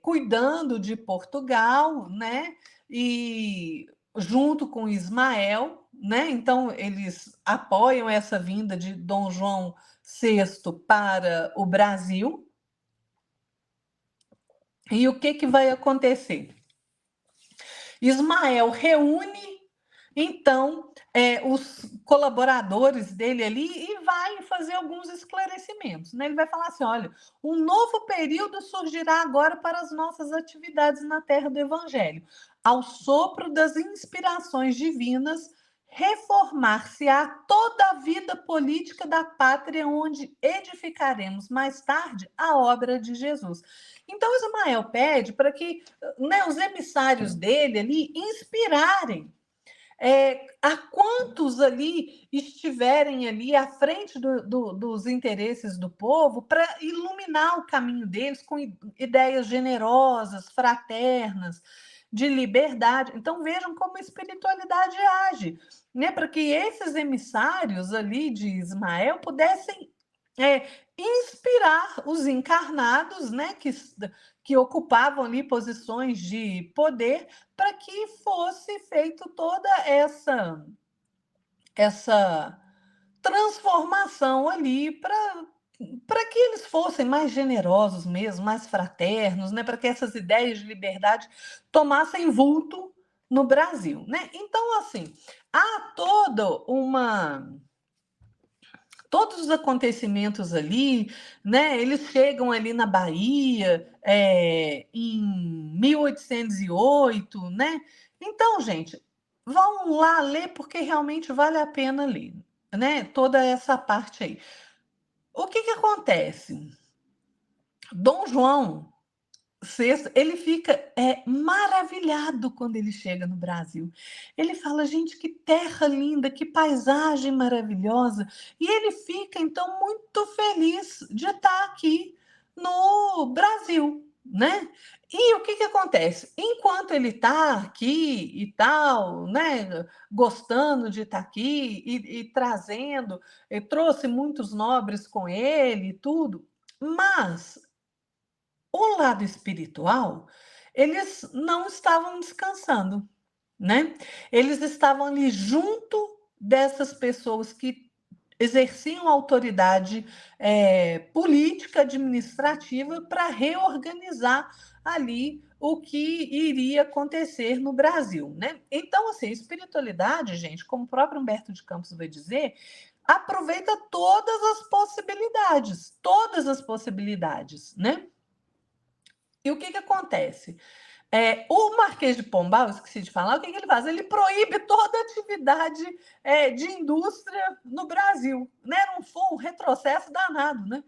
cuidando de Portugal, né? E junto com Ismael, né? Então eles apoiam essa vinda de Dom João VI para o Brasil. E o que vai acontecer? Ismael reúne então os colaboradores dele ali e vai fazer alguns esclarecimentos, né? Ele vai falar assim: olha, um novo período surgirá agora para as nossas atividades na terra do Evangelho. Ao sopro das inspirações divinas, reformar-se-á toda a vida política da pátria, onde edificaremos mais tarde a obra de Jesus. Então, Ismael pede para que, né, os emissários dele ali inspirarem a quantos ali estiverem ali à frente dos interesses do povo para iluminar o caminho deles com ideias generosas, fraternas, de liberdade. Então vejam como a espiritualidade age, né? Para que esses emissários ali de Ismael pudessem inspirar os encarnados, né, que ocupavam ali posições de poder, para que fosse feito toda essa transformação ali para que eles fossem mais generosos mesmo, mais fraternos, né, para que essas ideias de liberdade tomassem vulto no Brasil, né? Então, assim, há todos os acontecimentos ali, né? Eles chegam ali na Bahia em 1808, né? Então, gente, vão lá ler porque realmente vale a pena ler, né? Toda essa parte aí. O que acontece? Dom João VI, ele fica maravilhado quando ele chega no Brasil. Ele fala: gente, que terra linda, que paisagem maravilhosa. E ele fica, então, muito feliz de estar aqui no Brasil, né? E o que acontece? Enquanto ele está aqui e tal, né, gostando de estar aqui e trazendo, trouxe muitos nobres com ele e tudo, mas o lado espiritual, eles não estavam descansando, né? Eles estavam ali junto dessas pessoas que exerciam autoridade política, administrativa, para reorganizar ali o que iria acontecer no Brasil, né? Então, assim, a espiritualidade, gente, como o próprio Humberto de Campos vai dizer, aproveita todas as possibilidades, né? E o que acontece? O Marquês de Pombal, esqueci de falar, o que ele faz? Ele proíbe toda atividade de indústria no Brasil. Né? Foi um retrocesso danado. Né?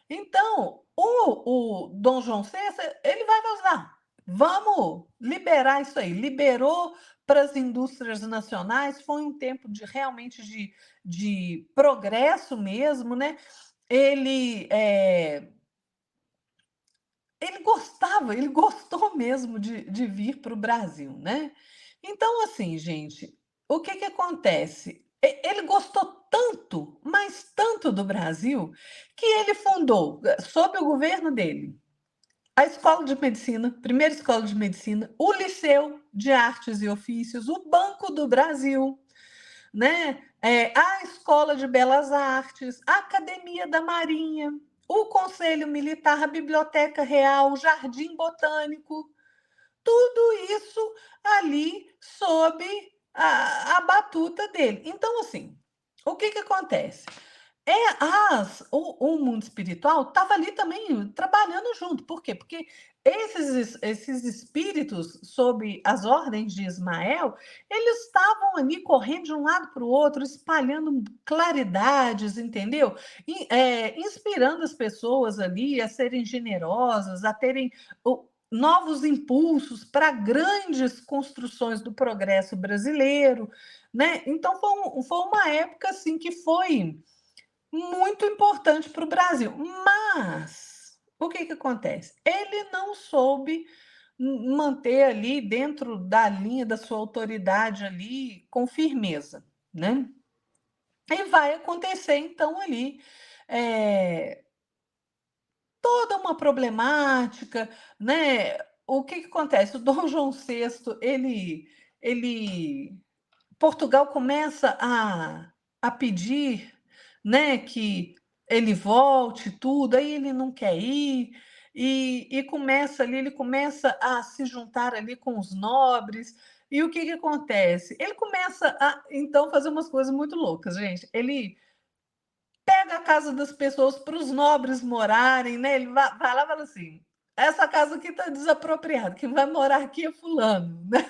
Então, o Dom João VI, ele vai falar, vamos liberar isso aí. Liberou para as indústrias nacionais, foi um tempo realmente de progresso mesmo. Né? Ele... ele gostou mesmo de vir para o Brasil, né? Então, assim, gente, o que acontece? Ele gostou tanto, mas tanto do Brasil, que ele fundou, sob o governo dele, a Escola de Medicina, primeira Escola de Medicina, o Liceu de Artes e Ofícios, o Banco do Brasil, né? A Escola de Belas Artes, a Academia da Marinha, o Conselho Militar, a Biblioteca Real, o Jardim Botânico, tudo isso ali sob a batuta dele. Então, assim, o que acontece? O mundo espiritual estava ali também trabalhando junto. Por quê? Porque esses espíritos, sob as ordens de Ismael, eles estavam ali correndo de um lado para o outro, espalhando claridades, entendeu? Inspirando as pessoas ali a serem generosas, a terem novos impulsos para grandes construções do progresso brasileiro, né? Então foi uma época assim que foi muito importante para o Brasil. Mas o que acontece? Ele não soube manter ali dentro da linha da sua autoridade ali com firmeza, né? E vai acontecer então ali toda uma problemática, né? O que acontece? O Dom João VI, ele Portugal começa a pedir, né, que ele volte, tudo, aí ele não quer ir, ele começa a se juntar ali com os nobres, e o que acontece? Ele começa a, então, fazer umas coisas muito loucas, gente. Ele pega a casa das pessoas para os nobres morarem, né? Ele vai lá e fala assim: essa casa aqui está desapropriada, quem vai morar aqui é fulano, né?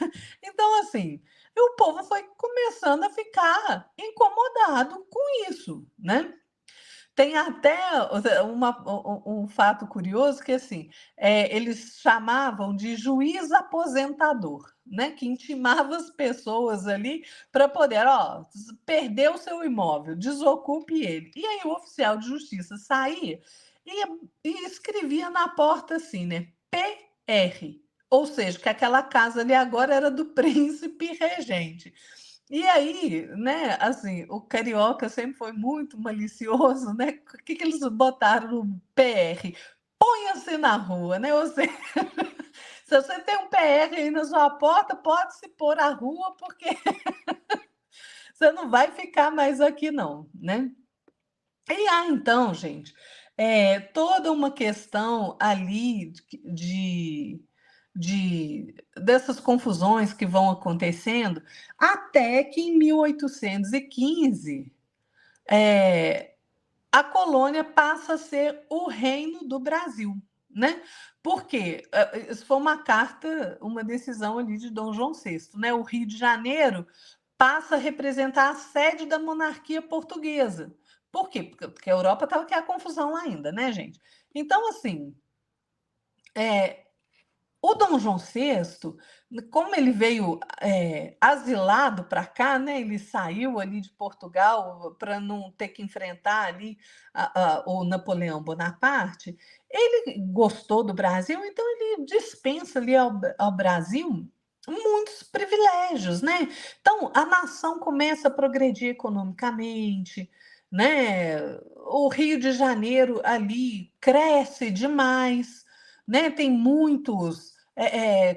Então, assim, o povo foi começando a ficar incomodado com isso, né? Tem até um fato curioso que assim, eles chamavam de juiz aposentador, né? Que intimava as pessoas ali para poder, perder o seu imóvel, desocupe ele. E aí o oficial de justiça saía e escrevia na porta assim, né? PR, ou seja, que aquela casa ali agora era do príncipe regente. E aí, né, assim, o carioca sempre foi muito malicioso, né? O que eles botaram no PR? Ponha-se na rua, né? Ou seja, se você tem um PR aí na sua porta, pode se pôr à rua, porque você não vai ficar mais aqui, não, né? E há, então, gente, toda uma questão ali dessas confusões que vão acontecendo, até que em 1815 a colônia passa a ser o Reino do Brasil, né? Porque isso foi uma carta, uma decisão ali de Dom João VI, né? O Rio de Janeiro passa a representar a sede da monarquia portuguesa. Por quê? Porque a Europa estava com a confusão lá ainda, né, gente? Então, assim, o Dom João VI, como ele veio asilado para cá, né? Ele saiu ali de Portugal para não ter que enfrentar ali o Napoleão Bonaparte. Ele gostou do Brasil, então ele dispensa ali ao Brasil muitos privilégios, né? Então a nação começa a progredir economicamente, né? O Rio de Janeiro ali cresce demais. né? Tem muitos,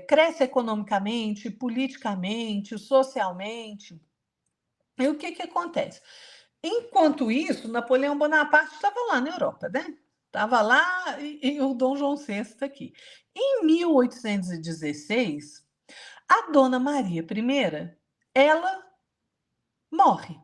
cresce economicamente, politicamente, socialmente. E o que acontece? Enquanto isso, Napoleão Bonaparte estava lá na Europa, né? Estava lá e o Dom João VI aqui. Em 1816, a Dona Maria I, ela morre.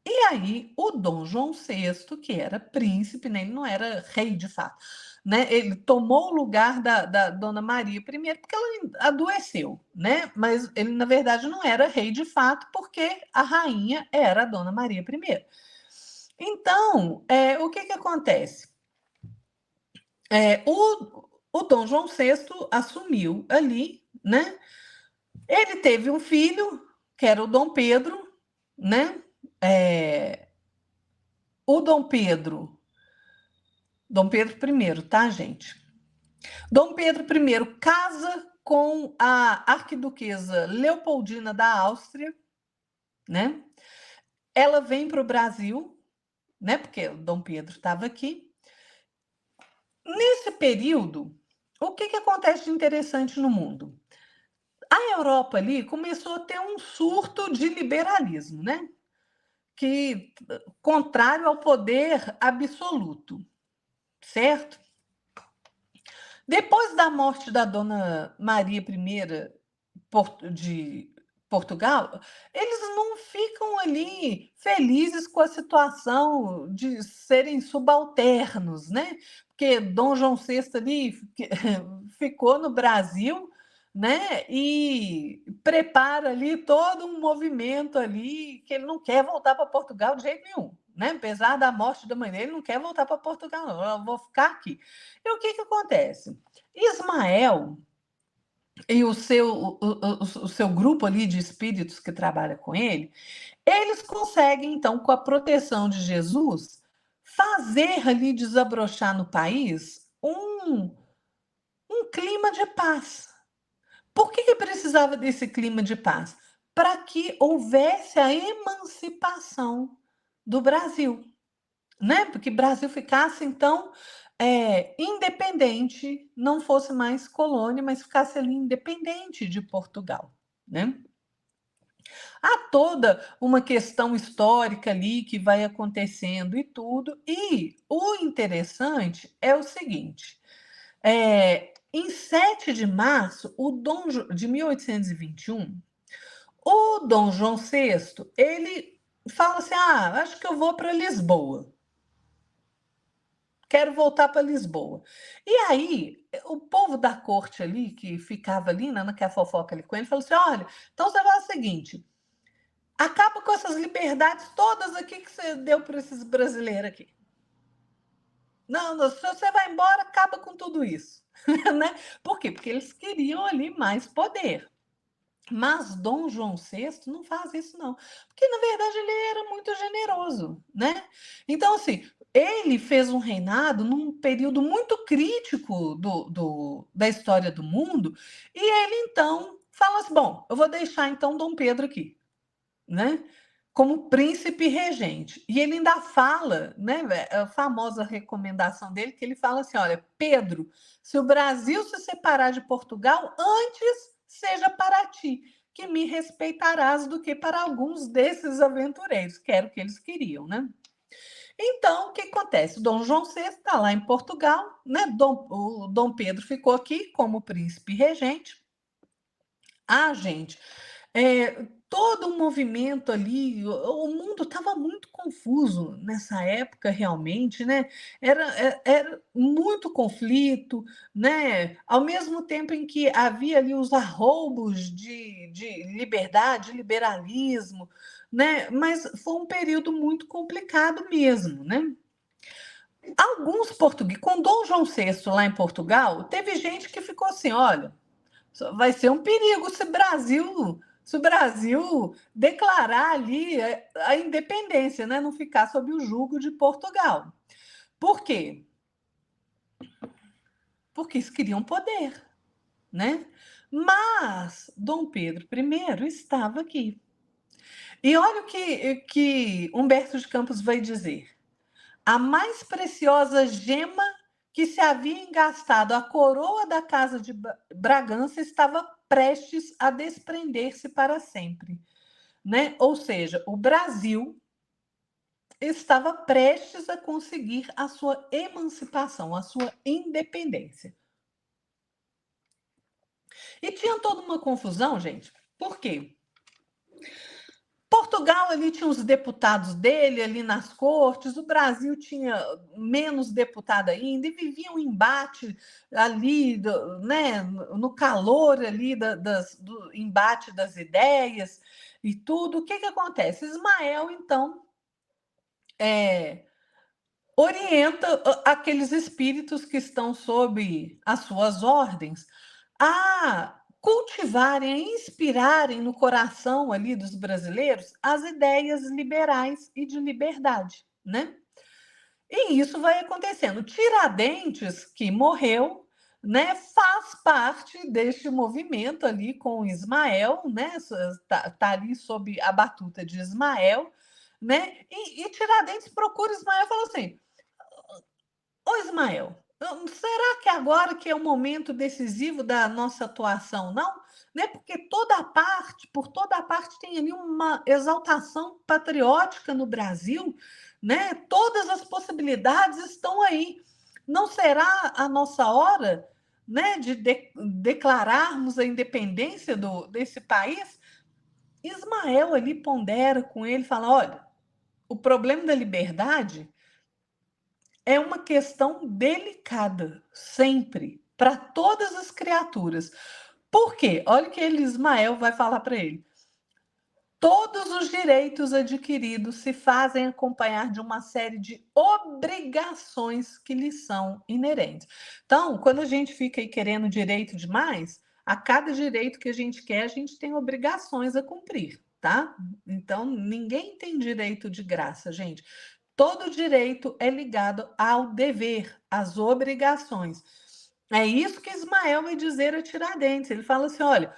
E aí, o Dom João VI, que era príncipe, né, ele não era rei de fato, né, ele tomou o lugar da Dona Maria I porque ela adoeceu, né, mas ele, na verdade, não era rei de fato porque a rainha era a Dona Maria I. Então, o que acontece? O Dom João VI assumiu ali, né? Ele teve um filho, que era o Dom Pedro, né? O Dom Pedro I, tá, gente? Dom Pedro I casa com a arquiduquesa Leopoldina da Áustria, né? Ela vem para o Brasil, né? Porque o Dom Pedro estava aqui. Nesse período, o que acontece de interessante no mundo? A Europa ali começou a ter um surto de liberalismo, né? Que contrário ao poder absoluto, certo? Depois da morte da Dona Maria I de Portugal, eles não ficam ali felizes com a situação de serem subalternos, né? Porque Dom João VI ali ficou no Brasil, né? E prepara ali todo um movimento ali que ele não quer voltar para Portugal de jeito nenhum, né? Apesar da morte da mãe dele, ele não quer voltar para Portugal, não. Eu vou ficar aqui. E o que acontece? Ismael e o seu grupo ali de espíritos que trabalha com ele, eles conseguem, então, com a proteção de Jesus, fazer ali desabrochar no país um clima de paz. Por que precisava desse clima de paz? Para que houvesse a emancipação do Brasil, né? Porque o Brasil ficasse, então, independente, não fosse mais colônia, mas ficasse ali independente de Portugal, né? Há toda uma questão histórica ali que vai acontecendo e tudo, e o interessante é o seguinte, em 7 de março de 1821, o Dom João VI, ele fala assim, acho que eu vou para Lisboa. Quero voltar para Lisboa. E aí, o povo da corte ali, que ficava ali, naquela fofoca ali com ele, falou assim, olha, então você faz o seguinte, acaba com essas liberdades todas aqui que você deu para esses brasileiros aqui. Não, se você vai embora, acaba com tudo isso. Né? Por quê? Porque eles queriam ali mais poder. Mas Dom João VI não faz isso, não. Porque, na verdade, ele era muito generoso, né? Então, assim, ele fez um reinado num período muito crítico da história do mundo, e ele, então, fala assim, bom, eu vou deixar, então, Dom Pedro aqui, né? Como príncipe regente. E ele ainda fala, né, a famosa recomendação dele, que ele fala assim, olha, Pedro, se o Brasil se separar de Portugal, antes seja para ti, que me respeitarás do que para alguns desses aventureiros, que era o que eles queriam, né? Então, o que acontece? O Dom João VI está lá em Portugal, né? O Dom Pedro ficou aqui como príncipe regente. Gente, todo um movimento ali, o mundo estava muito confuso nessa época, realmente, né? Era muito conflito, né? Ao mesmo tempo em que havia ali os arroubos de liberdade, liberalismo, né? Mas foi um período muito complicado mesmo, né? Alguns portugueses, com Dom João VI lá em Portugal, teve gente que ficou assim: olha, vai ser um perigo se o Brasil declarar ali a independência, né? Não ficar sob o jugo de Portugal. Por quê? Porque eles queriam poder, né? Mas Dom Pedro I estava aqui. E olha o que Humberto de Campos vai dizer. A mais preciosa gema que se havia engastado a coroa da Casa de Bragança estava prestes a desprender-se para sempre, né? Ou seja, o Brasil estava prestes a conseguir a sua emancipação, a sua independência. E tinha toda uma confusão, gente. Por quê? Portugal ali tinha os deputados dele ali nas cortes, o Brasil tinha menos deputado ainda, e vivia um embate ali, né, no calor ali do embate das ideias e tudo. O que acontece? Ismael, então, orienta aqueles espíritos que estão sob as suas ordens a cultivarem, a inspirarem no coração ali dos brasileiros as ideias liberais e de liberdade, né? E isso vai acontecendo. Tiradentes, que morreu, né, faz parte deste movimento ali com Ismael, né? Tá ali sob a batuta de Ismael, né? E Tiradentes procura Ismael e fala assim: Ô Ismael, será que agora que é o momento decisivo da nossa atuação, não? Né? Porque por toda parte tem ali uma exaltação patriótica no Brasil, né? Todas as possibilidades estão aí. Não será a nossa hora, né, de declararmos a independência desse país? Ismael ali pondera com ele, fala: olha, o problema da liberdade é uma questão delicada, sempre, para todas as criaturas. Por quê? Olha o que Ismael vai falar para ele. Todos os direitos adquiridos se fazem acompanhar de uma série de obrigações que lhes são inerentes. Então, quando a gente fica aí querendo direito demais, a cada direito que a gente quer, a gente tem obrigações a cumprir, tá? Então, ninguém tem direito de graça, gente. Todo direito é ligado ao dever, às obrigações. É isso que Ismael vai dizer a Tiradentes. Ele fala assim: olha,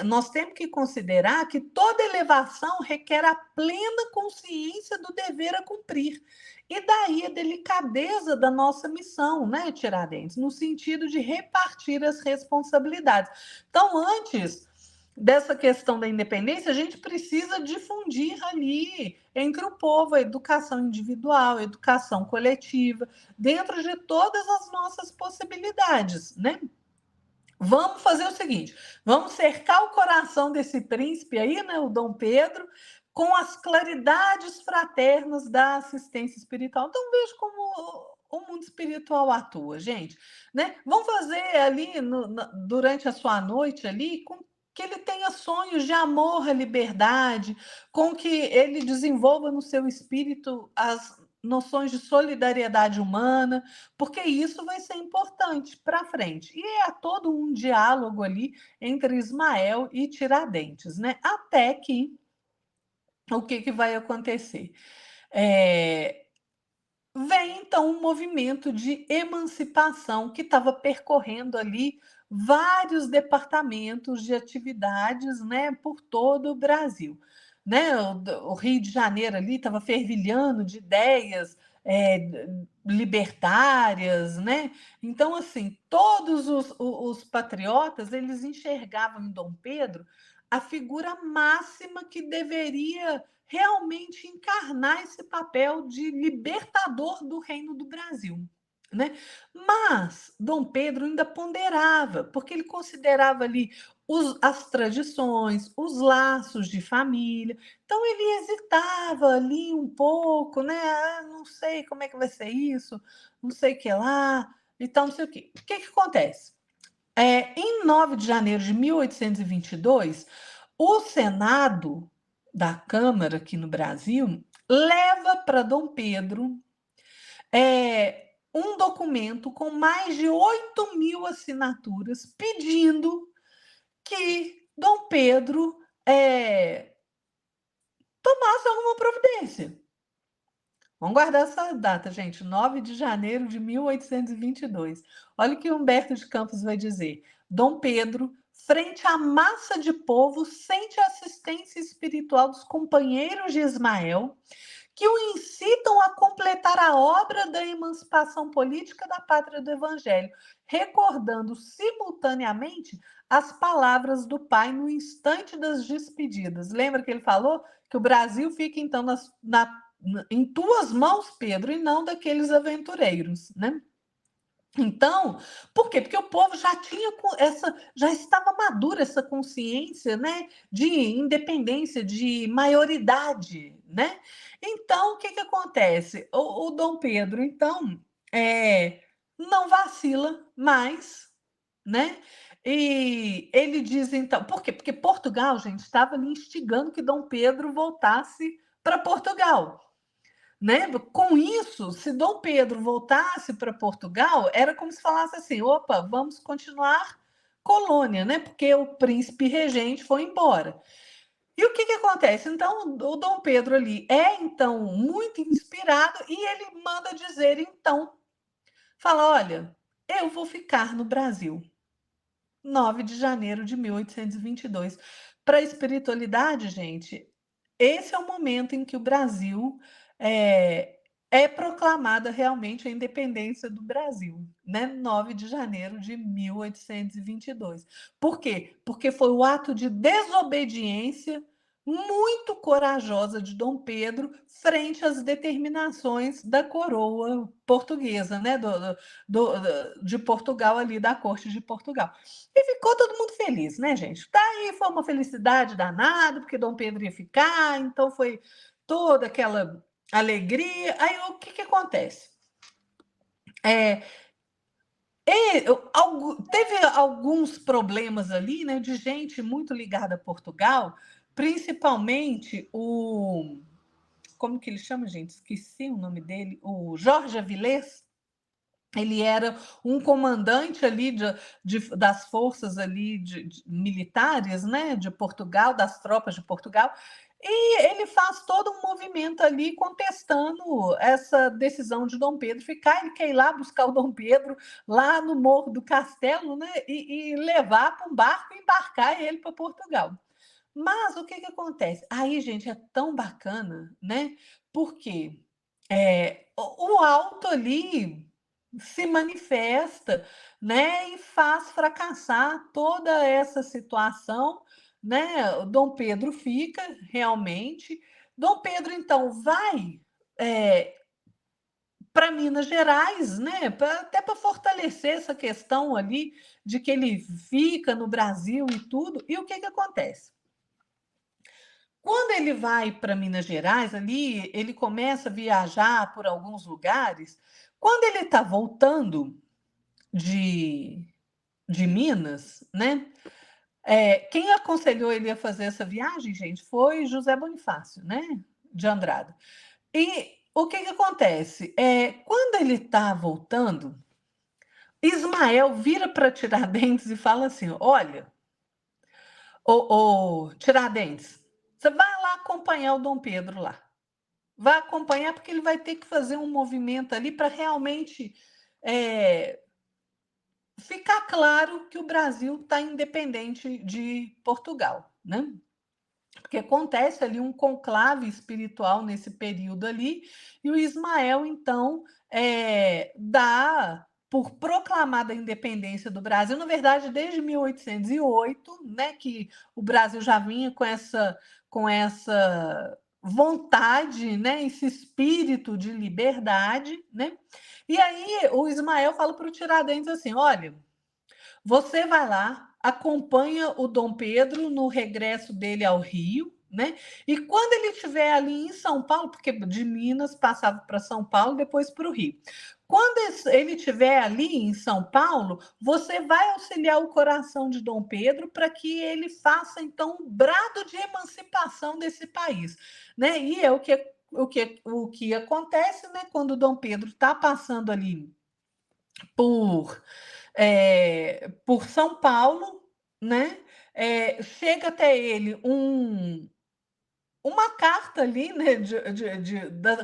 nós temos que considerar que toda elevação requer a plena consciência do dever a cumprir. E daí a delicadeza da nossa missão, né, Tiradentes? No sentido de repartir as responsabilidades. Então, antes dessa questão da independência, a gente precisa difundir ali entre o povo a educação individual, a educação coletiva, dentro de todas as nossas possibilidades, né? Vamos fazer o seguinte, vamos cercar o coração desse príncipe aí, né, o Dom Pedro, com as claridades fraternas da assistência espiritual. Então, veja como o mundo espiritual atua, gente, né? Vamos fazer ali, durante a sua noite ali, com que ele tenha sonhos de amor à liberdade, com que ele desenvolva no seu espírito as noções de solidariedade humana, porque isso vai ser importante para frente. E é todo um diálogo ali entre Ismael e Tiradentes, né? Até que o que vai acontecer? Vem então um movimento de emancipação que estava percorrendo ali vários departamentos de atividades, né, por todo o Brasil, né? O Rio de Janeiro ali estava fervilhando de ideias libertárias, né? Então, assim, todos os patriotas eles enxergavam em Dom Pedro a figura máxima que deveria realmente encarnar esse papel de libertador do Reino do Brasil, né? Mas Dom Pedro ainda ponderava, porque ele considerava ali as tradições, os laços de família. Então ele hesitava ali um pouco, né? Ah, não sei como é que vai ser isso, não sei o que lá, então não sei o quê. O que acontece? Em 9 de janeiro de 1822, o Senado da Câmara aqui no Brasil leva para Dom Pedro um documento com mais de 8.000 assinaturas pedindo que Dom Pedro tomasse alguma providência. Vamos guardar essa data, gente, 9 de janeiro de 1822. Olha o que Humberto de Campos vai dizer. Dom Pedro, frente à massa de povo, sente a assistência espiritual dos companheiros de Ismael, que o incitam a completar a obra da emancipação política da pátria do Evangelho, recordando simultaneamente as palavras do pai no instante das despedidas. Lembra que ele falou que o Brasil fica, então, em tuas mãos, Pedro, e não daqueles aventureiros, né? Então, por quê? Porque o povo já tinha já estava madura essa consciência, né, de independência, de maioridade, né? Então, o que que acontece? O Dom Pedro, então, não vacila mais, né? E ele diz então, por quê? Porque Portugal, gente, estava ali instigando que Dom Pedro voltasse para Portugal. Né? Com isso, se Dom Pedro voltasse para Portugal, era como se falasse assim: opa, vamos continuar colônia, né? Porque o príncipe regente foi embora. E o que, que acontece? Então, o Dom Pedro ali é então muito inspirado e ele manda dizer, então, fala: olha, eu vou ficar no Brasil. 9 de janeiro de 1822. Para a espiritualidade, gente, esse é o momento em que o Brasil é proclamada realmente a independência do Brasil, né? 9 de janeiro de 1822. Por quê? Porque foi o ato de desobediência muito corajosa de Dom Pedro frente às determinações da coroa portuguesa, né? De Portugal ali, da corte de Portugal. E ficou todo mundo feliz, né, gente? Daí foi uma felicidade danada, porque Dom Pedro ia ficar, então foi toda aquela alegria. Aí o que, que acontece? Teve alguns problemas ali, né, de gente muito ligada a Portugal, principalmente o. Como que ele chama, gente? Esqueci o nome dele. O Jorge Avilés. Ele era um comandante ali das forças ali militares, né, de Portugal, das tropas de Portugal, e ele faz todo um movimento ali contestando essa decisão de Dom Pedro ficar. Ele quer ir lá buscar o Dom Pedro lá no Morro do Castelo, né, e levar para um barco e embarcar ele para Portugal. Mas o que, que acontece? Aí, gente, é tão bacana, né? Porque o alto ali se manifesta, né, e faz fracassar toda essa situação, né? O Dom Pedro fica realmente. Dom Pedro então vai para Minas Gerais, né? Até para fortalecer essa questão ali de que ele fica no Brasil e tudo. E o que que acontece? Quando ele vai para Minas Gerais, ali ele começa a viajar por alguns lugares. Quando ele está voltando de, de Minas, né? Quem aconselhou ele a fazer essa viagem, gente, foi José Bonifácio, né? De Andrada. E o que, que acontece? Quando ele está voltando, Ismael vira para Tiradentes e fala assim: olha, ô Tiradentes, você vai lá acompanhar o Dom Pedro lá. Vai acompanhar, porque ele vai ter que fazer um movimento ali para realmente ficar claro que o Brasil está independente de Portugal, né? Porque acontece ali um conclave espiritual nesse período ali, e o Ismael, então, dá por proclamada a independência do Brasil, na verdade, desde 1808, né, que o Brasil já vinha com essa vontade, né, esse espírito de liberdade, né? E aí o Ismael fala para o Tiradentes assim: olha, você vai lá, acompanha o Dom Pedro no regresso dele ao Rio, né? E quando ele estiver ali em São Paulo, porque de Minas passava para São Paulo, depois para o Rio. Quando ele estiver ali em São Paulo, você vai auxiliar o coração de Dom Pedro para que ele faça, então, um brado de emancipação desse país, né? E é o que acontece, né? Quando Dom Pedro está passando ali por São Paulo, né? Chega até ele uma carta ali, né,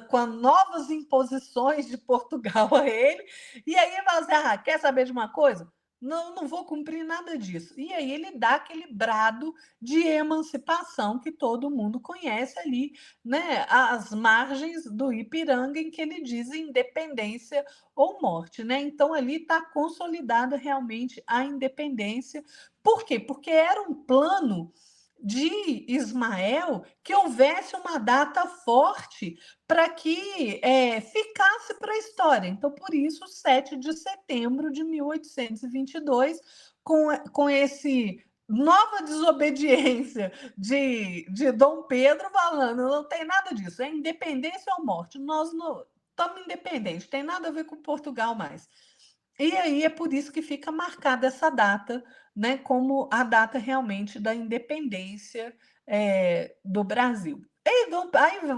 com novas imposições de Portugal a ele, e aí ele fala assim: quer saber de uma coisa? não vou cumprir nada disso. E aí ele dá aquele brado de emancipação que todo mundo conhece ali, né? Às margens do Ipiranga, em que ele diz independência ou morte, né? Então ali está consolidada realmente a independência. Por quê? Porque era um plano de Ismael que houvesse uma data forte para que ficasse para a história. Então, por isso, 7 de setembro de 1822, com esse nova desobediência de Dom Pedro falando, não tem nada disso, é independência ou morte, nós não estamos independentes, tem nada a ver com Portugal mais. E aí é por isso que fica marcada essa data, né, como a data realmente da independência do Brasil. Aí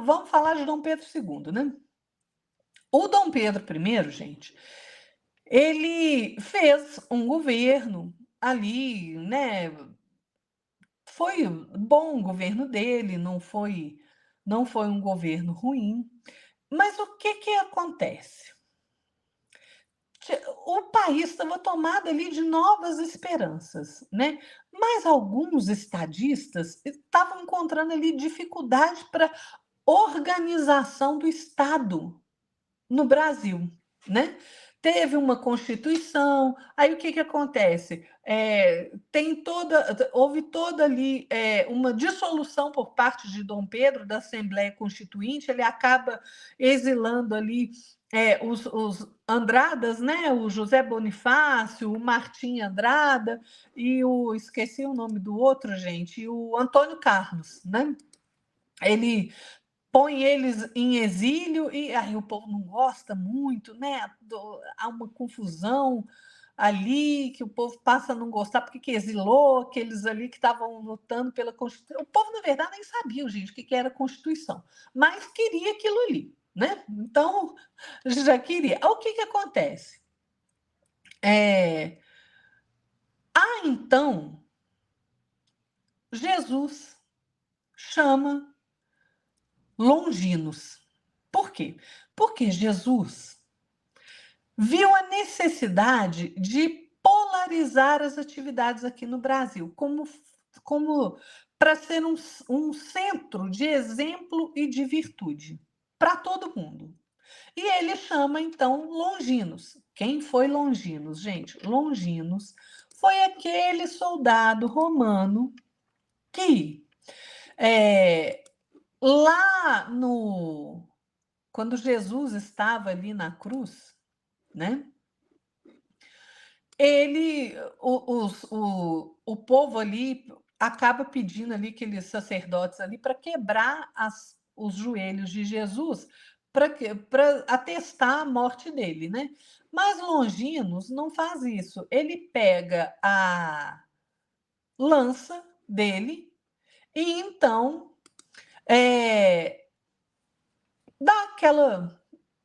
vamos falar de Dom Pedro II, né? O Dom Pedro I, gente, ele fez um governo ali, né? Foi bom o governo dele, não foi um governo ruim. Mas o que acontece? O país estava tomado ali de novas esperanças, né? Mas alguns estadistas estavam encontrando ali dificuldade para organização do Estado no Brasil, né? Teve uma Constituição, aí o que acontece? Houve toda ali uma dissolução por parte de Dom Pedro da Assembleia Constituinte, ele acaba exilando ali os Andradas, né? O José Bonifácio, o Martim Andrada e esqueci o nome do outro, gente, o Antônio Carlos, né? Ele põe eles em exílio e aí o povo não gosta muito, né? Há uma confusão ali que o povo passa a não gostar porque que exilou aqueles ali que estavam lutando pela Constituição. O povo, na verdade, nem sabia, gente, o que era Constituição, mas queria aquilo ali, né? Então, já queria. O que acontece? Então, Jesus chama Longinos. Por quê? Porque Jesus viu a necessidade de polarizar as atividades aqui no Brasil, como para ser um centro de exemplo e de virtude para todo mundo. E ele chama, então, Longinos. Quem foi Longinos, gente? Longinos foi aquele soldado romano que, lá no... Quando Jesus estava ali na cruz, né? O povo ali acaba pedindo ali aqueles sacerdotes ali para quebrar os joelhos de Jesus para atestar a morte dele, né? Mas Longinos não faz isso. Ele pega a lança dele e então dá aquela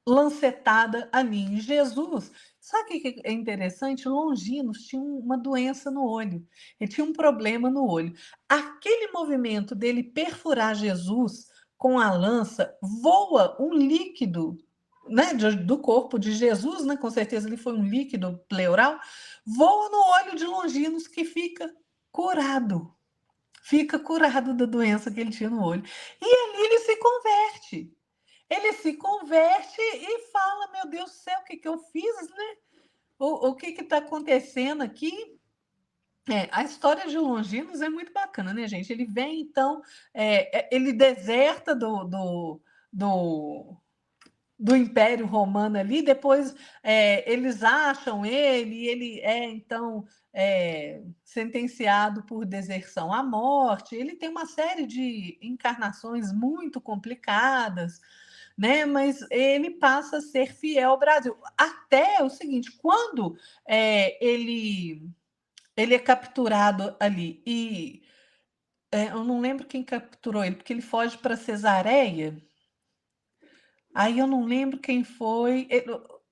lancetada ali em Jesus. Sabe o que é interessante? Longinos tinha uma doença no olho, ele tinha um problema no olho. Aquele movimento dele perfurar Jesus com a lança, voa um líquido, né, do corpo de Jesus, né, com certeza ele foi um líquido pleural, voa no olho de Longinos que fica curado da doença que ele tinha no olho. E ali ele se converte. Ele se converte e fala: meu Deus do céu, o que eu fiz, né? O que está acontecendo aqui? A história de Longinos é muito bacana, né, gente? Ele vem, então, ele deserta do Império Romano ali, depois eles acham ele é, então, sentenciado por deserção à morte. Ele tem uma série de encarnações muito complicadas, né? Mas ele passa a ser fiel ao Brasil. Até o seguinte, quando ele é capturado ali, e eu não lembro quem capturou ele, porque ele foge para Cesareia, aí eu não lembro quem foi.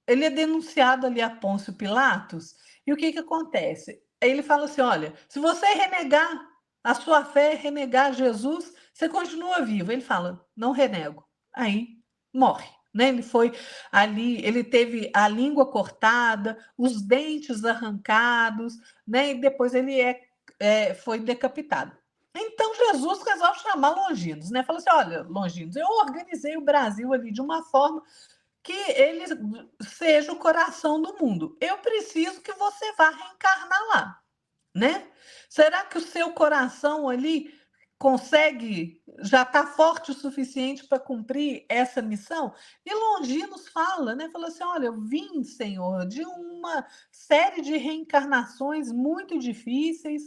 Ele é denunciado ali a Pôncio Pilatos, e o que acontece? Ele fala assim: olha, se você renegar a sua fé, renegar Jesus, você continua vivo. Ele fala: não renego. Aí morre. né? Ele foi ali, ele teve a língua cortada, os dentes arrancados, né? E depois ele foi decapitado. Então Jesus resolve chamar Longinos, né? Falou assim: olha, Longinos, eu organizei o Brasil ali de uma forma que ele seja o coração do mundo. Eu preciso que você vá reencarnar lá, né? Será que o seu coração ali consegue, já está forte o suficiente para cumprir essa missão? E Longinos fala, né? Fala assim: olha, eu vim, Senhor, de uma série de reencarnações muito difíceis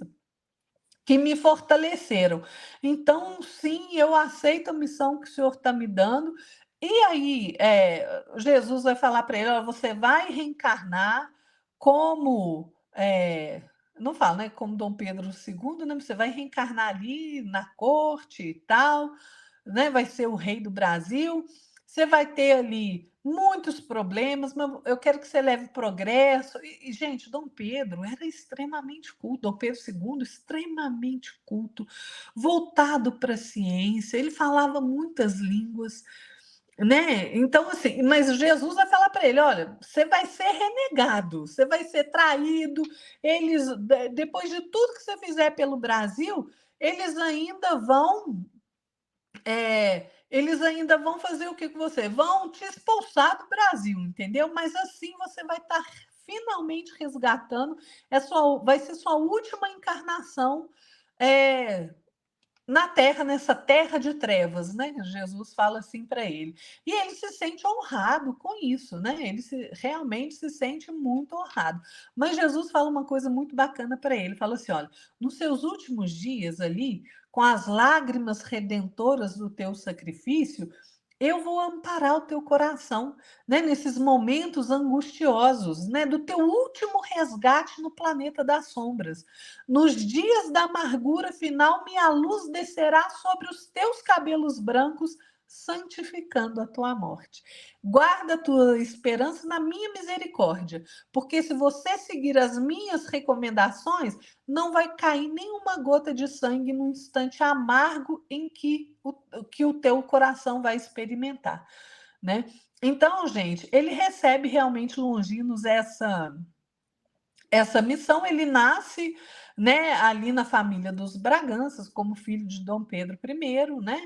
que me fortaleceram. Então, sim, eu aceito a missão que o Senhor está me dando. E aí, Jesus vai falar para ele: você vai reencarnar como. Não fala, né? Como Dom Pedro II, né? Você vai reencarnar ali na corte e tal, né? Vai ser o rei do Brasil. Você vai ter ali muitos problemas, mas eu quero que você leve progresso. Gente, Dom Pedro era extremamente culto, Dom Pedro II, extremamente culto, voltado para a ciência, ele falava muitas línguas, né? Então, assim, mas Jesus vai falar para ele: olha, você vai ser renegado, você vai ser traído. Eles, depois de tudo que você fizer pelo Brasil, eles ainda vão eles ainda vão fazer o que com você? Vão te expulsar do Brasil, entendeu? Mas assim você vai estar finalmente resgatando, vai ser sua última encarnação na Terra, nessa terra de trevas, né? Jesus fala assim para ele. E ele se sente honrado com isso, né? Ele realmente se sente muito honrado. Mas Jesus fala uma coisa muito bacana para ele. Fala assim: olha, nos seus últimos dias ali, com as lágrimas redentoras do teu sacrifício, eu vou amparar o teu coração, né, nesses momentos angustiosos, né, do teu último resgate no planeta das sombras. Nos dias da amargura final, minha luz descerá sobre os teus cabelos brancos, santificando a tua morte. Guarda a tua esperança na minha misericórdia, porque se você seguir as minhas recomendações, não vai cair nenhuma gota de sangue no instante amargo em que o teu coração vai experimentar, né? Então, gente, ele recebe realmente Longinos essa missão. Ele nasce, né, ali na família dos Braganças, como filho de Dom Pedro I, né?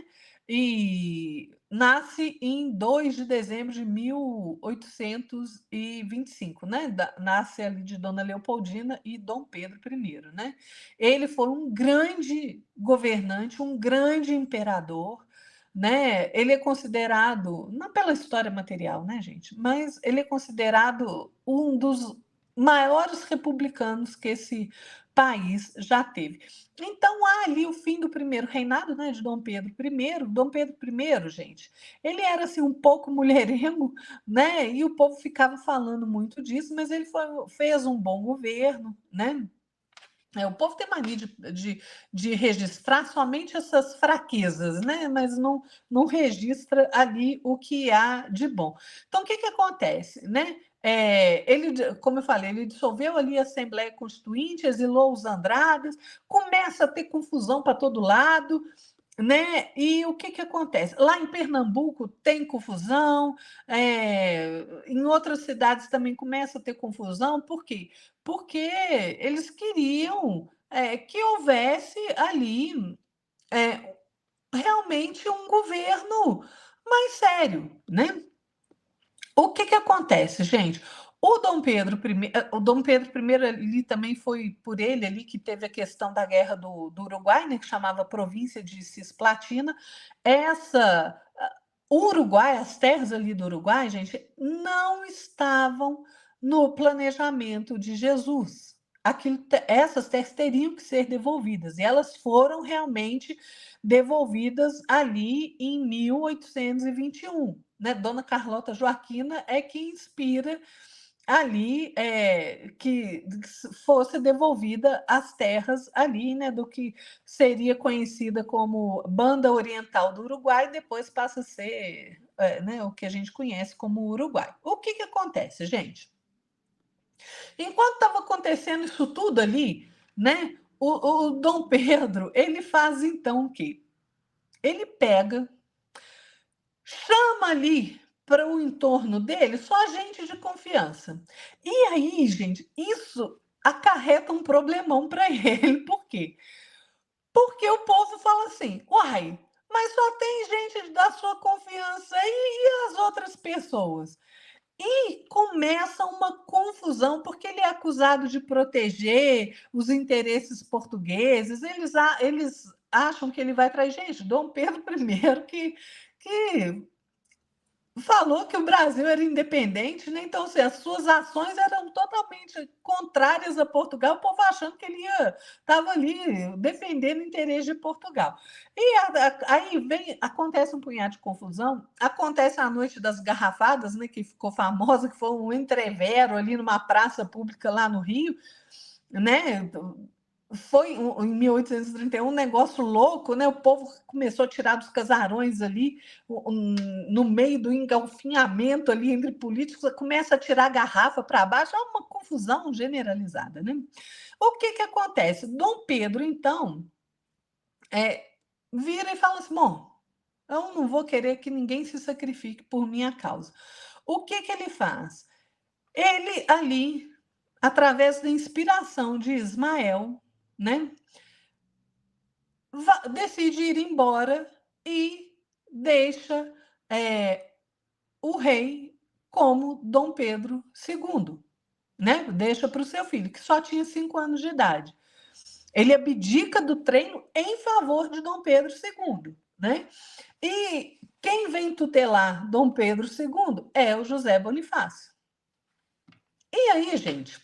E nasce em 2 de dezembro de 1825, né? Nasce ali de Dona Leopoldina e Dom Pedro I, né? Ele foi um grande governante, um grande imperador, né? Ele é considerado, não pela história material, né, gente, mas ele é considerado um dos maiores republicanos que esse país já teve. Então, há ali o fim do primeiro reinado, né, de Dom Pedro I. Dom Pedro I, gente, ele era assim um pouco mulherengo, né, e o povo ficava falando muito disso, mas ele fez um bom governo, né. O povo tem mania de registrar somente essas fraquezas, né? Mas não registra ali o que há de bom. Então, o que acontece, né? Ele, como eu falei, ele dissolveu ali a Assembleia Constituinte, exilou os Andrades, começa a ter confusão para todo lado, né? E o que acontece? Lá em Pernambuco tem confusão, em outras cidades também começa a ter confusão, por quê? Porque eles queriam que houvesse ali realmente um governo mais sério, né? O que acontece, gente? O Dom Pedro I ali também foi por ele ali que teve a questão da guerra do Uruguai, né, que chamava província de Cisplatina. O Uruguai, as terras ali do Uruguai, gente, não estavam no planejamento de Jesus. Essas terras teriam que ser devolvidas, e elas foram realmente devolvidas ali em 1821. Né? Dona Carlota Joaquina é que inspira ali que fosse devolvida as terras ali, né, do que seria conhecida como Banda Oriental do Uruguai, depois passa a ser né, o que a gente conhece como Uruguai. O que acontece, gente? Enquanto estava acontecendo isso tudo ali, né, o Dom Pedro, ele faz então o quê? Ele pega, chama ali para o entorno dele só gente de confiança. E aí, gente, isso acarreta um problemão para ele. Por quê? Porque o povo fala assim: uai, mas só tem gente da sua confiança e as outras pessoas? E começa uma confusão, porque ele é acusado de proteger os interesses portugueses, eles acham que ele vai trair. Gente, Dom Pedro I, que falou que o Brasil era independente, né? Então, assim, as suas ações eram totalmente contrárias a Portugal, o povo achando que ele estava ali defendendo o interesse de Portugal. E aí acontece um punhado de confusão, acontece a noite das garrafadas, né, que ficou famosa, que foi um entrevero ali numa praça pública lá no Rio, né? Foi em 1831 um negócio louco, né? O povo começou a tirar dos casarões ali, no meio do engalfinhamento ali entre políticos, começa a tirar a garrafa para baixo, é uma confusão generalizada, né? O que acontece? Dom Pedro, então, vira e fala assim: bom, eu não vou querer que ninguém se sacrifique por minha causa. O que ele faz? Ele ali, através da inspiração de Ismael, né? Decide ir embora e deixa o rei como Dom Pedro II, né? Deixa para o seu filho, que só tinha 5 anos de idade. Ele abdica do treino em favor de Dom Pedro II, né? E quem vem tutelar Dom Pedro II é o José Bonifácio. E aí, gente,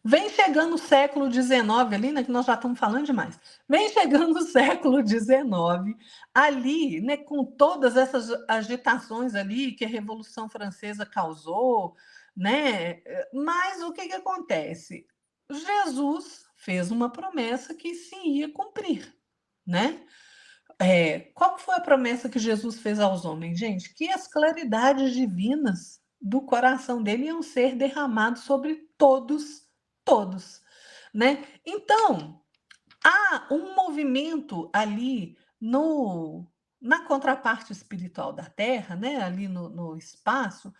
vem chegando o século XIX ali, né, que nós já estamos falando demais. Vem chegando o século XIX, ali, né, com todas essas agitações ali que a Revolução Francesa causou, né? Mas o que acontece? Jesus fez uma promessa que se ia cumprir, né? Qual foi a promessa que Jesus fez aos homens, gente? Que as claridades divinas do coração dele iam ser derramadas sobre todos, todos, né? Então, há um movimento ali na contraparte espiritual da Terra, né? Ali no espaço,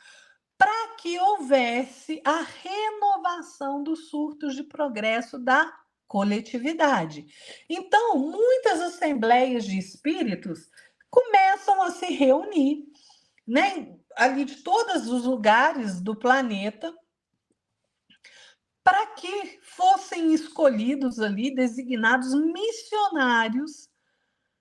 para que houvesse a renovação dos surtos de progresso da coletividade. Então, muitas assembleias de espíritos começam a se reunir, né, ali de todos os lugares do planeta, para que fossem escolhidos ali, designados missionários,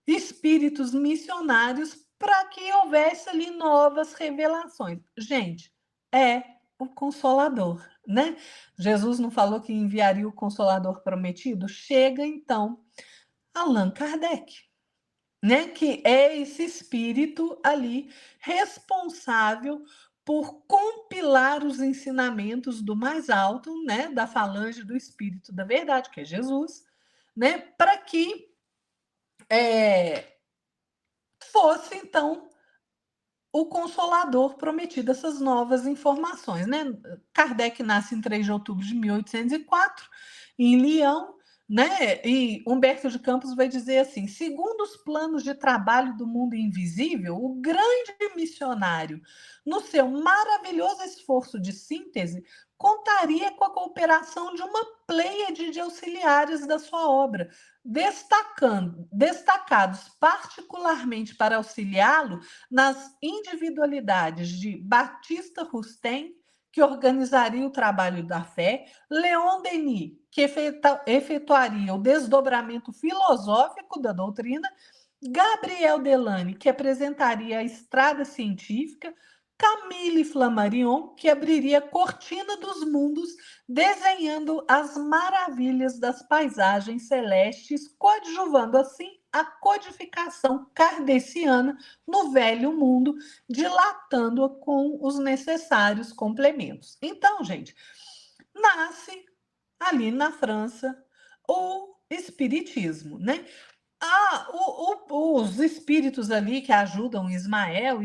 espíritos missionários, para que houvesse ali novas revelações. Gente, é o Consolador, né? Jesus não falou que enviaria o Consolador prometido? Chega então Allan Kardec, né? Que é esse espírito ali responsável por compilar os ensinamentos do mais alto, né? Da falange do Espírito da Verdade, que é Jesus, né? Para que fosse então o Consolador prometido, essas novas informações, né? Kardec nasce em 3 de outubro de 1804, em Lyon, né? E Humberto de Campos vai dizer assim: segundo os planos de trabalho do mundo invisível, o grande missionário, no seu maravilhoso esforço de síntese, contaria com a cooperação de uma pleiade de auxiliares da sua obra, destacados particularmente para auxiliá-lo nas individualidades de Batista Rustem, que organizaria o trabalho da fé, Leon Denis, que efetuaria o desdobramento filosófico da doutrina, Gabriel Delany, que apresentaria a estrada científica, Camille Flammarion, que abriria a cortina dos mundos, desenhando as maravilhas das paisagens celestes, coadjuvando assim a codificação kardeciana no velho mundo, dilatando-a com os necessários complementos. Então, gente, nasce ali na França o espiritismo, né? Os espíritos ali que ajudam Ismael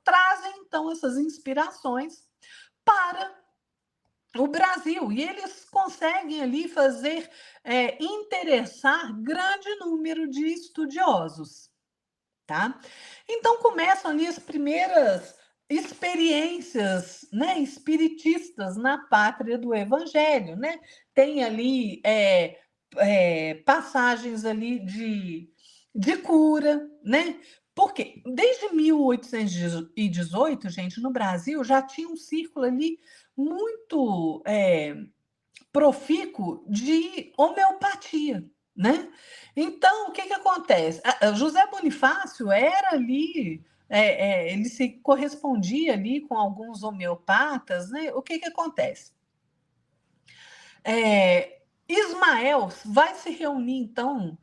trazem então essas inspirações para o Brasil, e eles conseguem ali fazer interessar grande número de estudiosos. tá? Então começam ali as primeiras experiências, né, espiritistas na pátria do Evangelho, né? Tem ali passagens ali de cura, né? Porque desde 1818, gente, no Brasil já tinha um círculo ali muito profícuo de homeopatia, né? Então, o que que acontece? José Bonifácio era ali, ele se correspondia ali com alguns homeopatas, né? O que que acontece? Ismael vai se reunir, então,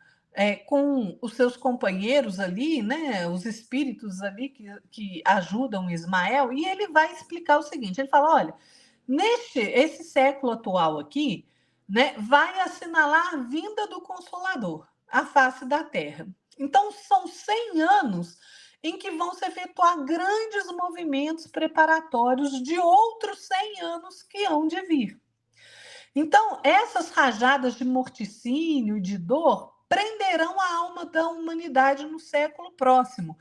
com os seus companheiros ali, né? Os espíritos ali que ajudam Ismael, e ele vai explicar o seguinte: ele fala, olha, esse século atual aqui, né, vai assinalar a vinda do Consolador à face da Terra. Então, são 100 anos em que vão se efetuar grandes movimentos preparatórios de outros 100 anos que hão de vir. Então, essas rajadas de morticínio e de dor prenderão a alma da humanidade no século próximo,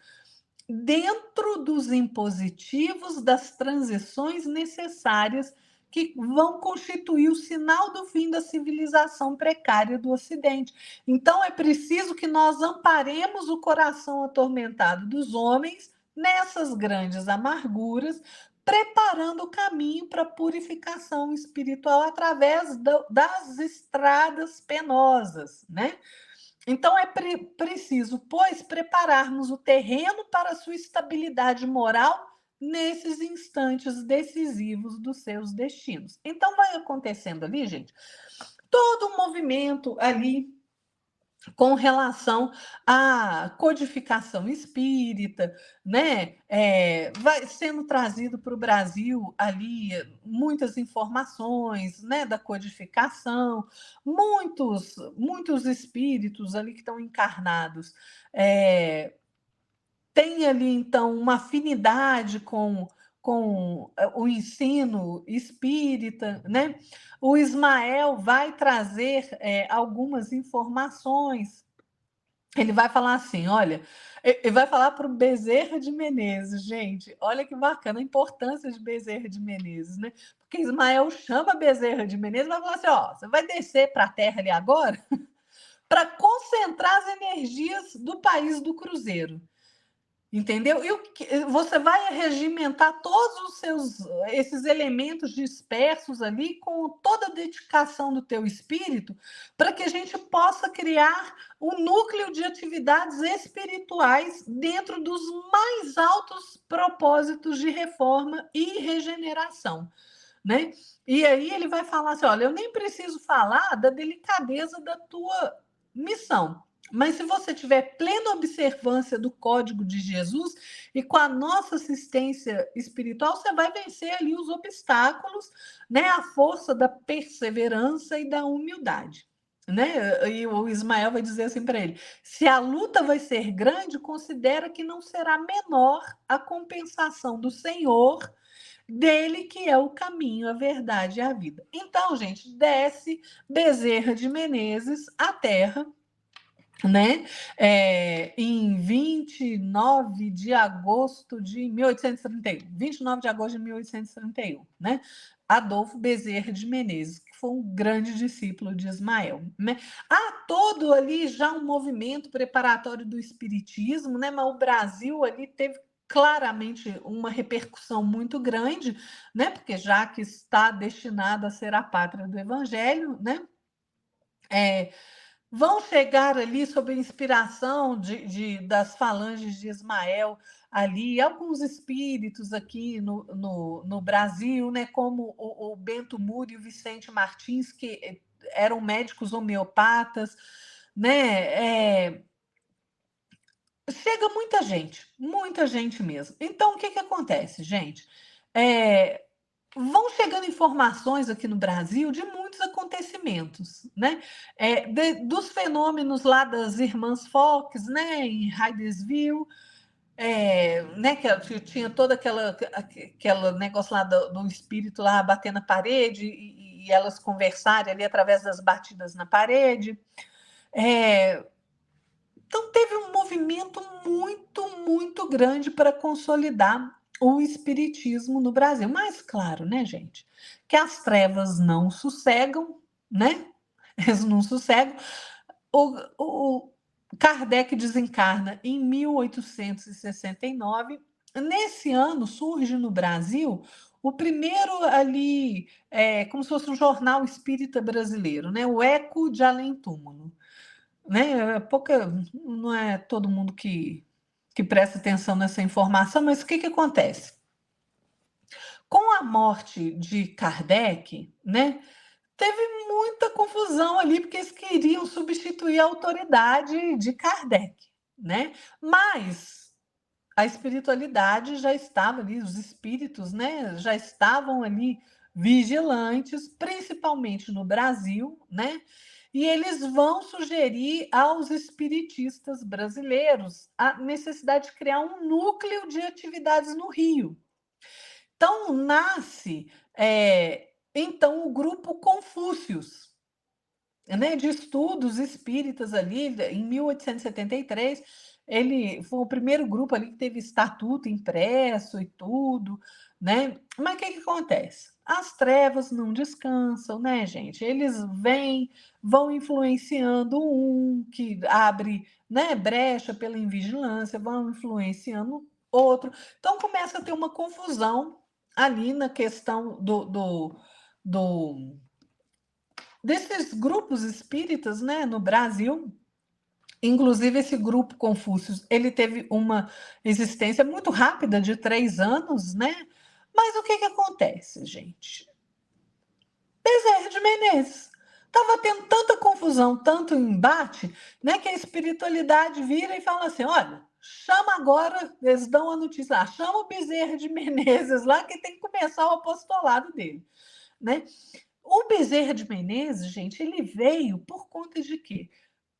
dentro dos impositivos das transições necessárias que vão constituir o sinal do fim da civilização precária do Ocidente. Então, é preciso que nós amparemos o coração atormentado dos homens nessas grandes amarguras, preparando o caminho para a purificação espiritual através das estradas penosas, né? Então, é preciso, pois, prepararmos o terreno para a sua estabilidade moral nesses instantes decisivos dos seus destinos. Então, vai acontecendo ali, gente, todo um movimento ali com relação à codificação espírita, né? Vai sendo trazido para o Brasil ali muitas informações, né, da codificação, muitos espíritos ali que estão encarnados. Tem ali, então, uma afinidade com o ensino espírita, né? O Ismael vai trazer algumas informações. Ele vai falar assim, olha, ele vai falar para o Bezerra de Menezes, gente, olha que bacana a importância de Bezerra de Menezes, né? Porque Ismael chama Bezerra de Menezes e vai falar assim, ó, você vai descer para a Terra ali agora para concentrar as energias do país do Cruzeiro. Entendeu? E você vai regimentar todos esses elementos dispersos ali com toda a dedicação do teu espírito para que a gente possa criar um núcleo de atividades espirituais dentro dos mais altos propósitos de reforma e regeneração, né? E aí ele vai falar assim, olha, eu nem preciso falar da delicadeza da tua missão, mas se você tiver plena observância do código de Jesus e com a nossa assistência espiritual, você vai vencer ali os obstáculos, né? A força da perseverança e da humildade. Né? E o Ismael vai dizer assim para ele: se a luta vai ser grande, considera que não será menor a compensação do Senhor, dele que é o caminho, a verdade e a vida. Então, gente, desce Bezerra de Menezes à terra, né? Em 29 de agosto de 1831, 29 de agosto de 1831, né? Adolfo Bezerra de Menezes, que foi um grande discípulo de Ismael, né? Há todo ali já um movimento preparatório do espiritismo, né? Mas o Brasil ali teve claramente uma repercussão muito grande, né? Porque já que está destinado a ser a pátria do Evangelho, né? Vão chegar ali sob a inspiração das falanges de Ismael ali, alguns espíritos aqui no Brasil, né, como o Bento Muri e o Vicente Martins, que eram médicos homeopatas, né? Chega muita gente mesmo. Então, o que que acontece, gente? Vão chegando informações aqui no Brasil de muitos acontecimentos, né? Dos fenômenos lá das irmãs Fox, né? Em Hydesville, né? Que tinha toda aquela negócio lá do espírito lá bater na parede e elas conversarem ali através das batidas na parede. Então, teve um movimento muito, muito grande para consolidar o espiritismo no Brasil. Mas, claro, né, gente, que as trevas não sossegam, né? Eles não sossegam. O Kardec desencarna em 1869. Nesse ano surge no Brasil o primeiro ali, como se fosse um jornal espírita brasileiro, né? O Eco de Além Túmulo, né? Não é todo mundo que presta atenção nessa informação, mas o que acontece? Com a morte de Kardec, né? Teve muita confusão ali, porque eles queriam substituir a autoridade de Kardec, né? Mas a espiritualidade já estava ali, os espíritos, né, já estavam ali vigilantes, principalmente no Brasil, né? E eles vão sugerir aos espiritistas brasileiros a necessidade de criar um núcleo de atividades no Rio. Então nasce então o grupo Confúcios, né, de estudos espíritas ali, em 1873, ele foi o primeiro grupo ali que teve estatuto impresso e tudo, né? Mas o que acontece? As trevas não descansam, né, gente? Eles vão influenciando um que abre, né, brecha pela invigilância, vão influenciando outro. Então começa a ter uma confusão ali na questão desses grupos espíritas, né, no Brasil. Inclusive, esse grupo Confúcios, ele teve uma existência muito rápida, de 3 anos, né? Mas o que acontece, gente? Bezerra de Menezes estava tendo tanta confusão, tanto embate, né, que a espiritualidade vira e fala assim, olha, chama agora, eles dão a notícia lá, chama o Bezerra de Menezes lá, que tem que começar o apostolado dele, né? O Bezerra de Menezes, gente, ele veio por conta de quê?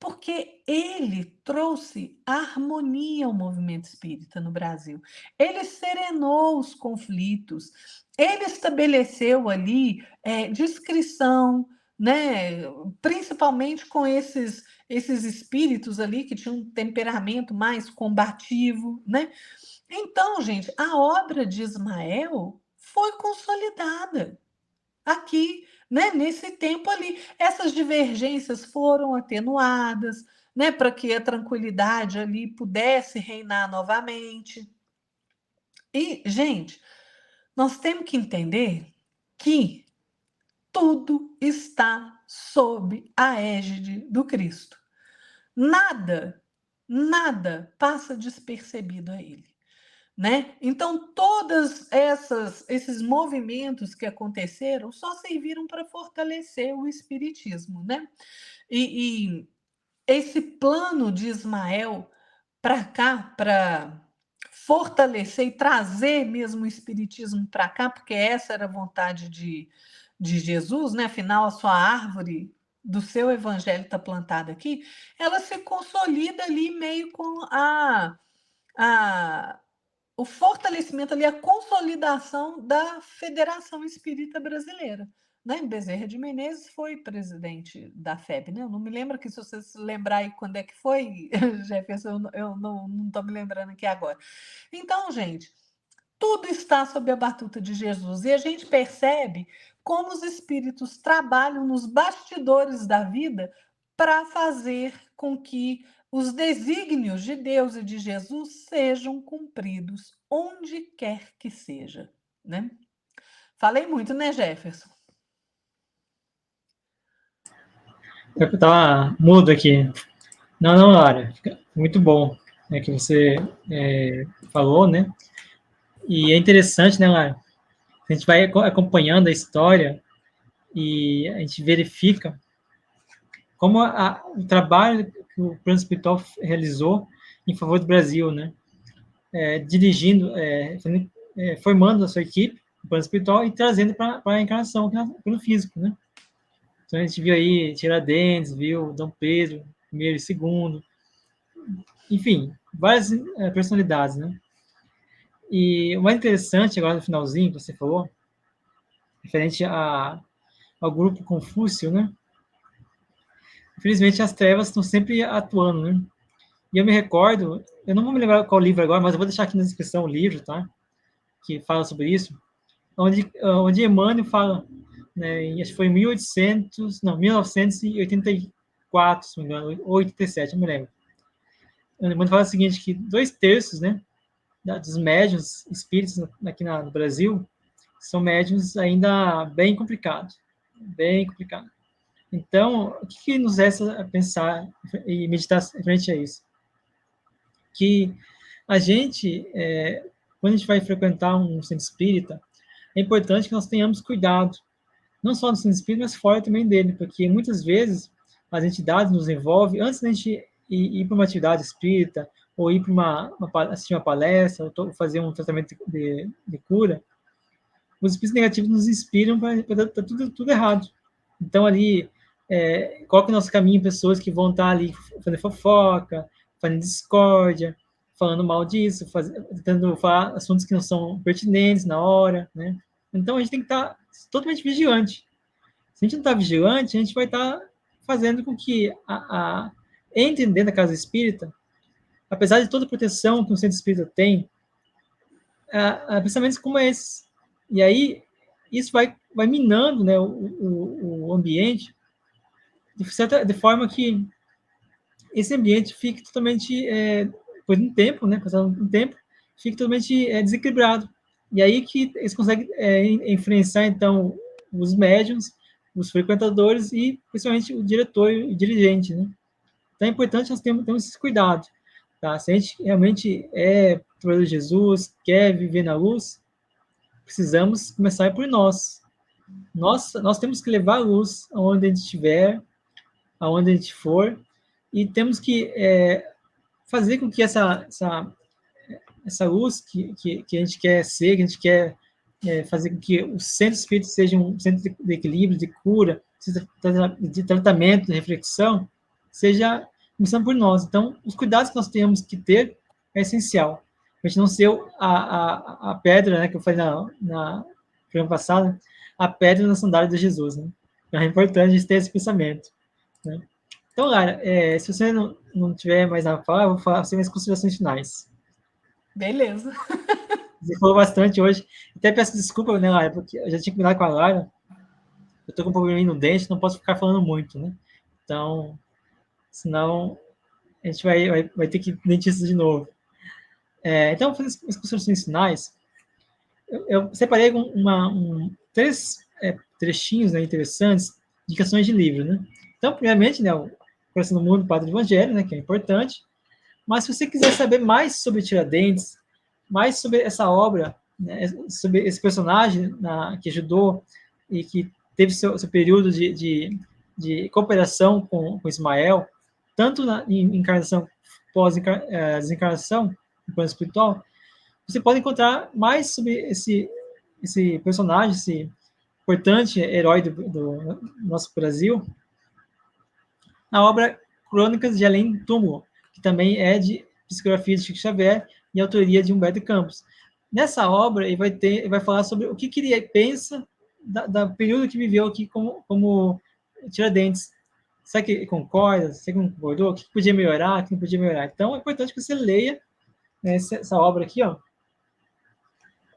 Porque ele trouxe harmonia ao movimento espírita no Brasil. Ele serenou os conflitos, ele estabeleceu ali discrição, né? Principalmente com esses espíritos ali que tinham um temperamento mais combativo, né? Então, gente, a obra de Ismael foi consolidada aqui, né, nesse tempo ali. Essas divergências foram atenuadas, né, para que a tranquilidade ali pudesse reinar novamente. E, gente, nós temos que entender que tudo está sob a égide do Cristo. Nada, nada passa despercebido a ele. Né? Então, todos esses movimentos que aconteceram só serviram para fortalecer o espiritismo. Né? E esse plano de Ismael para cá, para fortalecer e trazer mesmo o espiritismo para cá, porque essa era a vontade de Jesus, né? Afinal, a sua árvore do seu evangelho está plantada aqui, ela se consolida ali meio com a o fortalecimento ali, a consolidação da Federação Espírita Brasileira. Né? Bezerra de Menezes foi presidente da FEB, né? Eu não me lembro que, se você se lembrar aí quando é que foi, Jefferson, eu não estou me lembrando aqui agora. Então, gente, tudo está sob a batuta de Jesus e a gente percebe como os espíritos trabalham nos bastidores da vida para fazer com que os desígnios de Deus e de Jesus sejam cumpridos onde quer que seja, né? Falei muito, né, Jefferson? Eu estava mudo aqui. Não, Lara, muito bom, né, que você falou, né? E é interessante, né, Lara? A gente vai acompanhando a história e a gente verifica como o trabalho que o plano espiritual realizou em favor do Brasil, né? Dirigindo, formando a sua equipe, o plano espiritual, e trazendo para a encarnação, pelo físico, né? Então a gente viu aí Tiradentes, viu Dom Pedro I e II, enfim, várias personalidades, né? E o mais interessante, agora no finalzinho que você falou, referente ao grupo Confúcio, né? Infelizmente as trevas estão sempre atuando, né? E eu me recordo, eu não vou me lembrar qual livro agora, mas eu vou deixar aqui na descrição o livro, tá? Que fala sobre isso, onde Emmanuel fala, né, acho que foi em 1984, se não me engano, ou 87, não me lembro. Emmanuel fala o seguinte, que 2/3, né, dos médiuns espíritos aqui no Brasil são médiuns ainda bem complicados, bem complicados. Então, o que nos resta a pensar e meditar frente a isso? Que a gente, quando a gente vai frequentar um centro espírita, é importante que nós tenhamos cuidado, não só no centro espírita, mas fora também dele, porque muitas vezes as entidades nos envolvem, antes da gente ir para uma atividade espírita, ou ir para assistir uma palestra, ou fazer um tratamento de cura, os espíritos negativos nos inspiram para dar tudo errado. Então, ali, coloca no nosso caminho pessoas que vão estar ali fazendo fofoca, fazendo discórdia, falando mal disso, tentando falar assuntos que não são pertinentes na hora, né? Então, a gente tem que estar totalmente vigilante. Se a gente não está vigilante, a gente vai estar fazendo com que entre dentro da casa espírita, apesar de toda a proteção que um centro espírita tem, pensamentos como esses. E aí, isso vai minando, né, o ambiente de forma que esse ambiente fique totalmente, por um tempo, né, passando um tempo, fique totalmente desequilibrado. E aí que eles conseguem influenciar, então, os médiums, os frequentadores e, principalmente, o diretor e o dirigente, né? Então, é importante nós termos esse cuidado. Tá? Se a gente realmente é trabalhador de Jesus, quer viver na luz, precisamos começar por nós. Nós temos que levar a luz aonde a gente estiver, aonde a gente for, e temos que fazer com que essa luz que a gente quer ser, que a gente quer fazer com que o centro espírita seja um centro de equilíbrio, de cura, de tratamento, de reflexão, seja começando por nós. Então, os cuidados que nós temos que ter é essencial. A gente não ser a pedra, né, que eu falei na programa passado, a pedra na sandália de Jesus, né? Então, é importante a gente ter esse pensamento, né? Então, Lara, se você não tiver mais nada a falar, eu vou fazer minhas considerações finais. Beleza. Você falou bastante hoje. Até peço desculpa, né, Lara, porque eu já tinha combinado com a Lara. Eu tô com um probleminha no dente, não posso ficar falando muito, né? Então, senão a gente vai ter que ir dentista de novo. Então, vou fazer as considerações finais. Eu separei três trechinhos, né, interessantes, indicações de livro, né? Então, primeiramente, né, o Coração do Mundo, Padre Evangelho, né, que é importante. Mas se você quiser saber mais sobre Tiradentes, mais sobre essa obra, né, sobre esse personagem que ajudou e que teve seu período de cooperação com Ismael, tanto em encarnação, pós-desencarnação, no plano espiritual, você pode encontrar mais sobre esse personagem, esse importante herói do nosso Brasil, na obra Crônicas de Além do Túmulo, que também é de psicografia de Chico Xavier e autoria de Humberto Campos. Nessa obra, ele vai falar sobre o que ele pensa do período que viveu aqui como Tiradentes. Será que ele concorda? Será que não concordou? O que podia melhorar? O que não podia melhorar? Então, é importante que você leia, né, essa obra aqui, ó,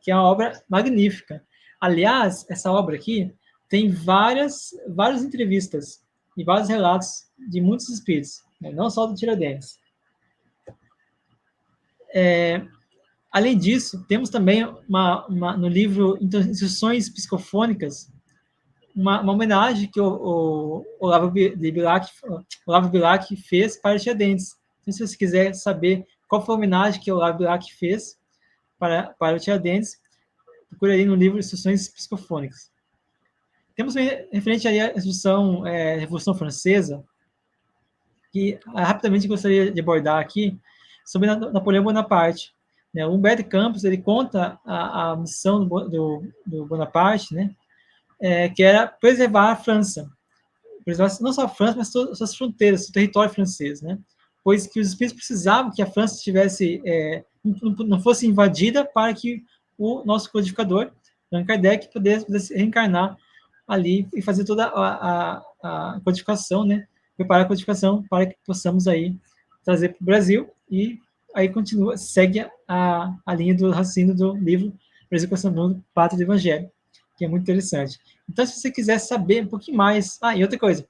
que é uma obra magnífica. Aliás, essa obra aqui tem várias entrevistas e vários relatos de muitos espíritos, né, não só do Tiradentes. Além disso, temos também no livro Instruções Psicofônicas, uma homenagem que o Olavo Bilac fez para Tiradentes. Então, se você quiser saber qual foi a homenagem que o Olavo Bilac fez para o Tiradentes, procure aí no livro Instruções Psicofônicas. Temos referente aí à Revolução Francesa, que rapidamente gostaria de abordar aqui, sobre Napoleão Bonaparte. O Humberto Campos ele conta a missão do Bonaparte, né, que era preservar a França, preservar não só a França, mas todas as suas fronteiras, o território francês, né, pois que os espíritos precisavam que a França não fosse invadida para que o nosso codificador, Allan Kardec, pudesse reencarnar ali e fazer toda a codificação, né, preparar a codificação para que possamos aí trazer para o Brasil e aí continua, segue a linha do raciocínio do livro Brasil Coração do Mundo, Pátria do Evangelho, que é muito interessante. Então, se você quiser saber um pouquinho mais... E outra coisa,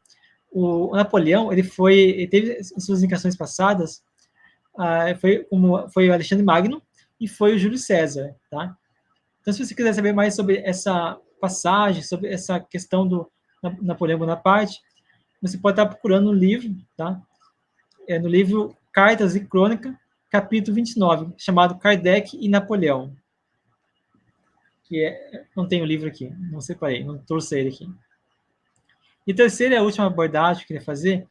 o Napoleão, ele teve suas indicações passadas, foi o Alexandre Magno e foi o Júlio César, tá? Então, se você quiser saber mais sobre essa passagem, sobre essa questão do Napoleão Bonaparte, você pode estar procurando no livro, tá? No livro Cartas e Crônica, capítulo 29, chamado Kardec e Napoleão. Não tem o livro aqui, não separei, não trouxe ele aqui. E terceira e a última abordagem que eu queria fazer,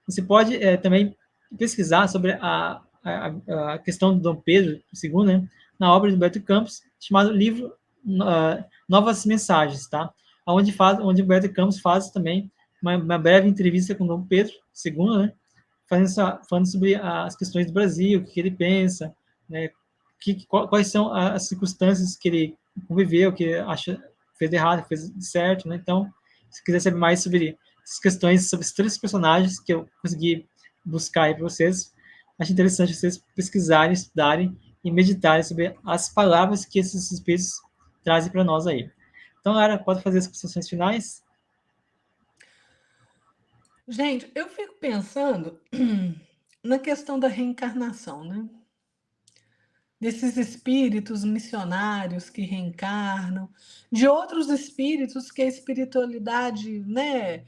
você pode também pesquisar sobre a questão do Dom Pedro II, né, na obra de Humberto Campos, chamado livro Novas Mensagens, tá? Onde Humberto Campos faz também uma breve entrevista com Dom Pedro II, né, falando sobre as questões do Brasil, o que ele pensa, né, quais são as circunstâncias que ele conviveu, que acha fez errado, fez certo, né? Então, se quiser saber mais sobre essas questões, sobre esses três personagens que eu consegui buscar aí para vocês, acho interessante vocês pesquisarem, estudarem e meditarem sobre as palavras que esses espíritos trazem para nós aí. Então, Lara, pode fazer as considerações finais? Gente, eu fico pensando na questão da reencarnação, né? Desses espíritos missionários que reencarnam, de outros espíritos que a espiritualidade, né,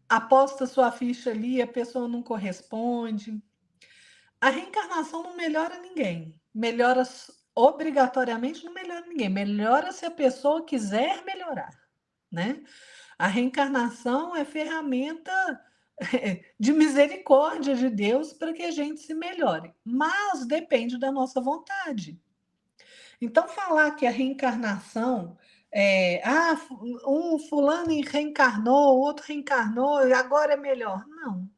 aposta sua ficha ali, a pessoa não corresponde. A reencarnação não melhora ninguém. Melhora obrigatoriamente, não melhora ninguém. Melhora se a pessoa quiser melhorar, né? A reencarnação é ferramenta de misericórdia de Deus para que a gente se melhore, mas depende da nossa vontade. Então, falar que a reencarnação um fulano reencarnou, o outro reencarnou e agora é melhor. Não.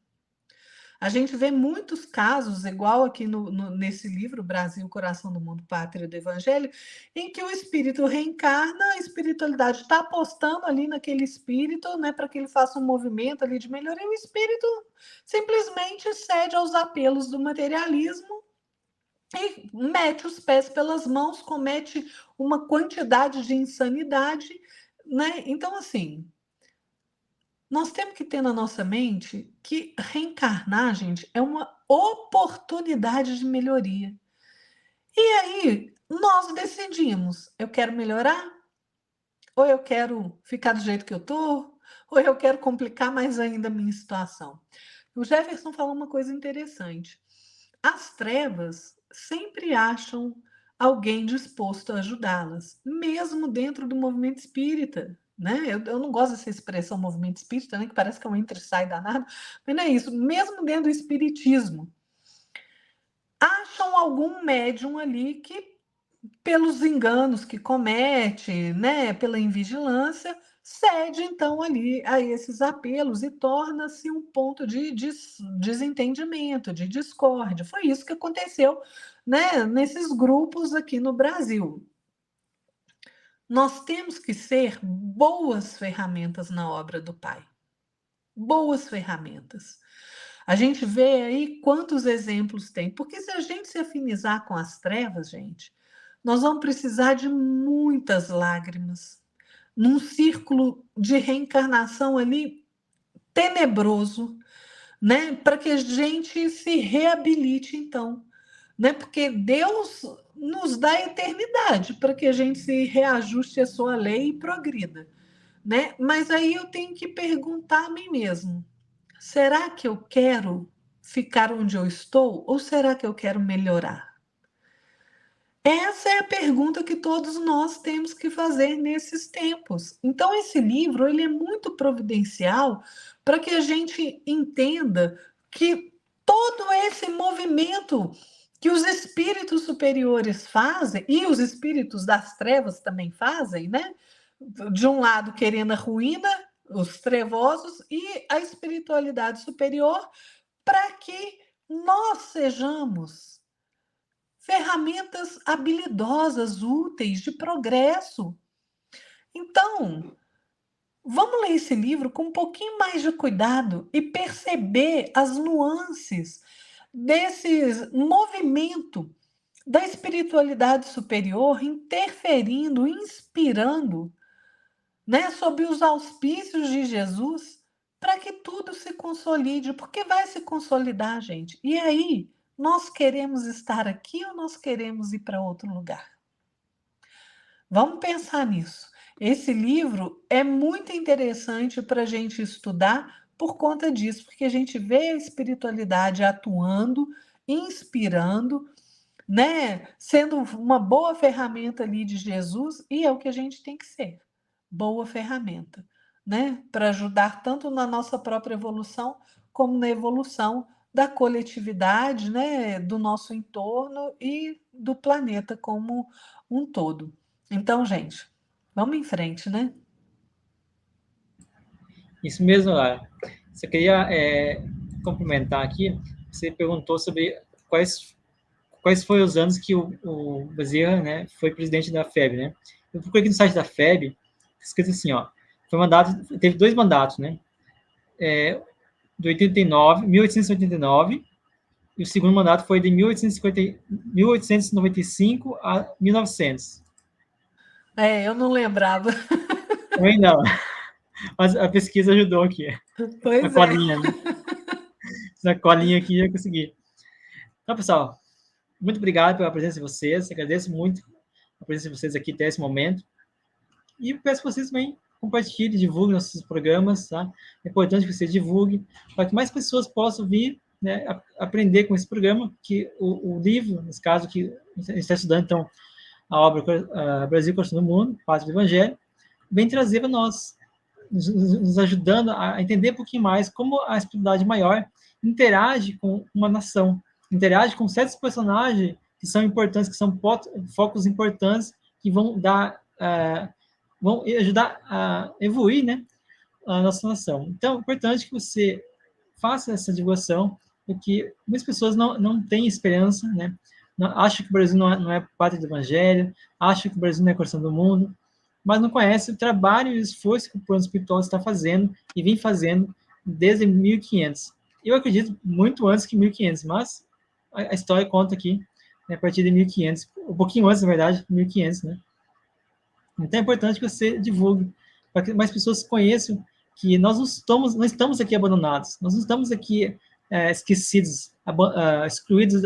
A gente vê muitos casos, igual aqui nesse livro, Brasil, Coração do Mundo, Pátria do Evangelho, em que o espírito reencarna, a espiritualidade está apostando ali naquele espírito, né, para que ele faça um movimento ali de melhoria, e o espírito simplesmente cede aos apelos do materialismo e mete os pés pelas mãos, comete uma quantidade de insanidade, né? Então, assim, nós temos que ter na nossa mente que reencarnar, gente, é uma oportunidade de melhoria. E aí, nós decidimos, eu quero melhorar? Ou eu quero ficar do jeito que eu estou? Ou eu quero complicar mais ainda a minha situação? O Jefferson falou uma coisa interessante. As trevas sempre acham alguém disposto a ajudá-las, mesmo dentro do movimento espírita. Né? Eu não gosto dessa expressão movimento espírita, né? Que parece que é um entra e sai danado, mas não é isso. Mesmo dentro do espiritismo, acham algum médium ali que, pelos enganos que comete, né, pela invigilância, cede então ali a esses apelos e torna-se um ponto de desentendimento, de discórdia. Foi isso que aconteceu, né, nesses grupos aqui no Brasil. Nós temos que ser boas ferramentas na obra do Pai. Boas ferramentas. A gente vê aí quantos exemplos tem, porque se a gente se afinizar com as trevas, gente, nós vamos precisar de muitas lágrimas, num círculo de reencarnação ali tenebroso, né? Para que a gente se reabilite, então, né? Porque Deus nos dá a eternidade para que a gente se reajuste à sua lei e progrida, né? Mas aí eu tenho que perguntar a mim mesmo: será que eu quero ficar onde eu estou ou será que eu quero melhorar? Essa é a pergunta que todos nós temos que fazer nesses tempos. Então, esse livro ele é muito providencial para que a gente entenda que todo esse movimento que os espíritos superiores fazem, e os espíritos das trevas também fazem, né? De um lado, querendo a ruína, os trevosos, e a espiritualidade superior, para que nós sejamos ferramentas habilidosas, úteis, de progresso. Então, Vamos ler esse livro com um pouquinho mais de cuidado e perceber as nuances desse movimento da espiritualidade superior interferindo, inspirando, né, sob os auspícios de Jesus, para que tudo se consolide, porque vai se consolidar, gente. E aí, nós queremos estar aqui ou nós queremos ir para outro lugar? Vamos pensar nisso. Esse livro é muito interessante para a gente estudar por conta disso, porque a gente vê a espiritualidade atuando, inspirando, né? Sendo uma boa ferramenta ali de Jesus, e é o que a gente tem que ser, boa ferramenta, né? Para ajudar tanto na nossa própria evolução, como na evolução da coletividade, né? Do nosso entorno e do planeta como um todo. Então, gente, vamos em frente, né? Isso mesmo, Lara. Só queria complementar aqui. Você perguntou sobre quais foram os anos que o Bezerra, né, foi presidente da FEB, né? Eu procurei aqui no site da FEB, escrito assim, ó, teve 2 mandatos, né? De 1889, e o segundo mandato foi de 1895 a 1900. Eu não lembrava. Também não, mas a pesquisa ajudou aqui. A Pois é. colinha, né? Na colinha aqui já consegui. Então, pessoal, muito obrigado pela presença de vocês. Agradeço muito a presença de vocês aqui até esse momento. E peço que vocês também compartilhem, divulguem nossos programas, tá? É importante que vocês divulguem, para que mais pessoas possam vir, né, aprender com esse programa, que o livro, nesse caso, que a gente está estudando, então, a obra Brasil, Coração do Mundo, Pátria do Evangelho, vem trazer para nós, nos ajudando a entender um pouquinho mais como a espiritualidade maior interage com uma nação, interage com certos personagens que são importantes, que são focos importantes, que vão dar... vão ajudar a evoluir, né, a nossa nação. Então, é importante que você faça essa divulgação, porque muitas pessoas não têm esperança, né, acham que o Brasil não é pátria do Evangelho, acham que o Brasil não é coração do mundo, mas não conhecem o trabalho e o esforço que o plano espiritual está fazendo e vem fazendo desde 1500. Eu acredito muito antes que 1500, mas a história conta aqui, né, a partir de 1500, um pouquinho antes, na verdade, 1500, né? Então é importante que você divulgue, para que mais pessoas conheçam que nós não estamos aqui abandonados, nós não estamos aqui esquecidos, excluídos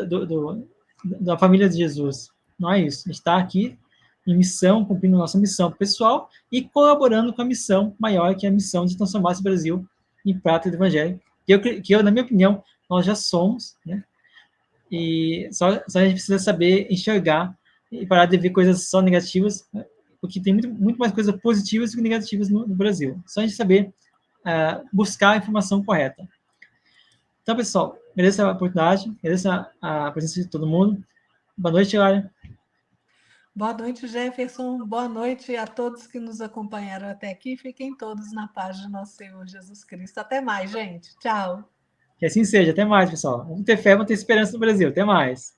da família de Jesus. Não é isso. A gente está aqui em missão, cumprindo nossa missão pessoal e colaborando com a missão maior, que é a missão de transformar esse Brasil em pátria do Evangelho, que eu, na minha opinião, nós já somos, né? E só a gente precisa saber enxergar e parar de ver coisas só negativas, né? Porque tem muito mais coisas positivas do que negativas no Brasil. Só a gente saber buscar a informação correta. Então, pessoal, agradeço a oportunidade, agradeço a presença de todo mundo. Boa noite, Lara. Boa noite, Jefferson. Boa noite a todos que nos acompanharam até aqui. Fiquem todos na paz de nosso Senhor Jesus Cristo. Até mais, gente. Tchau. Que assim seja. Até mais, pessoal. Vamos ter fé, vamos ter esperança no Brasil. Até mais.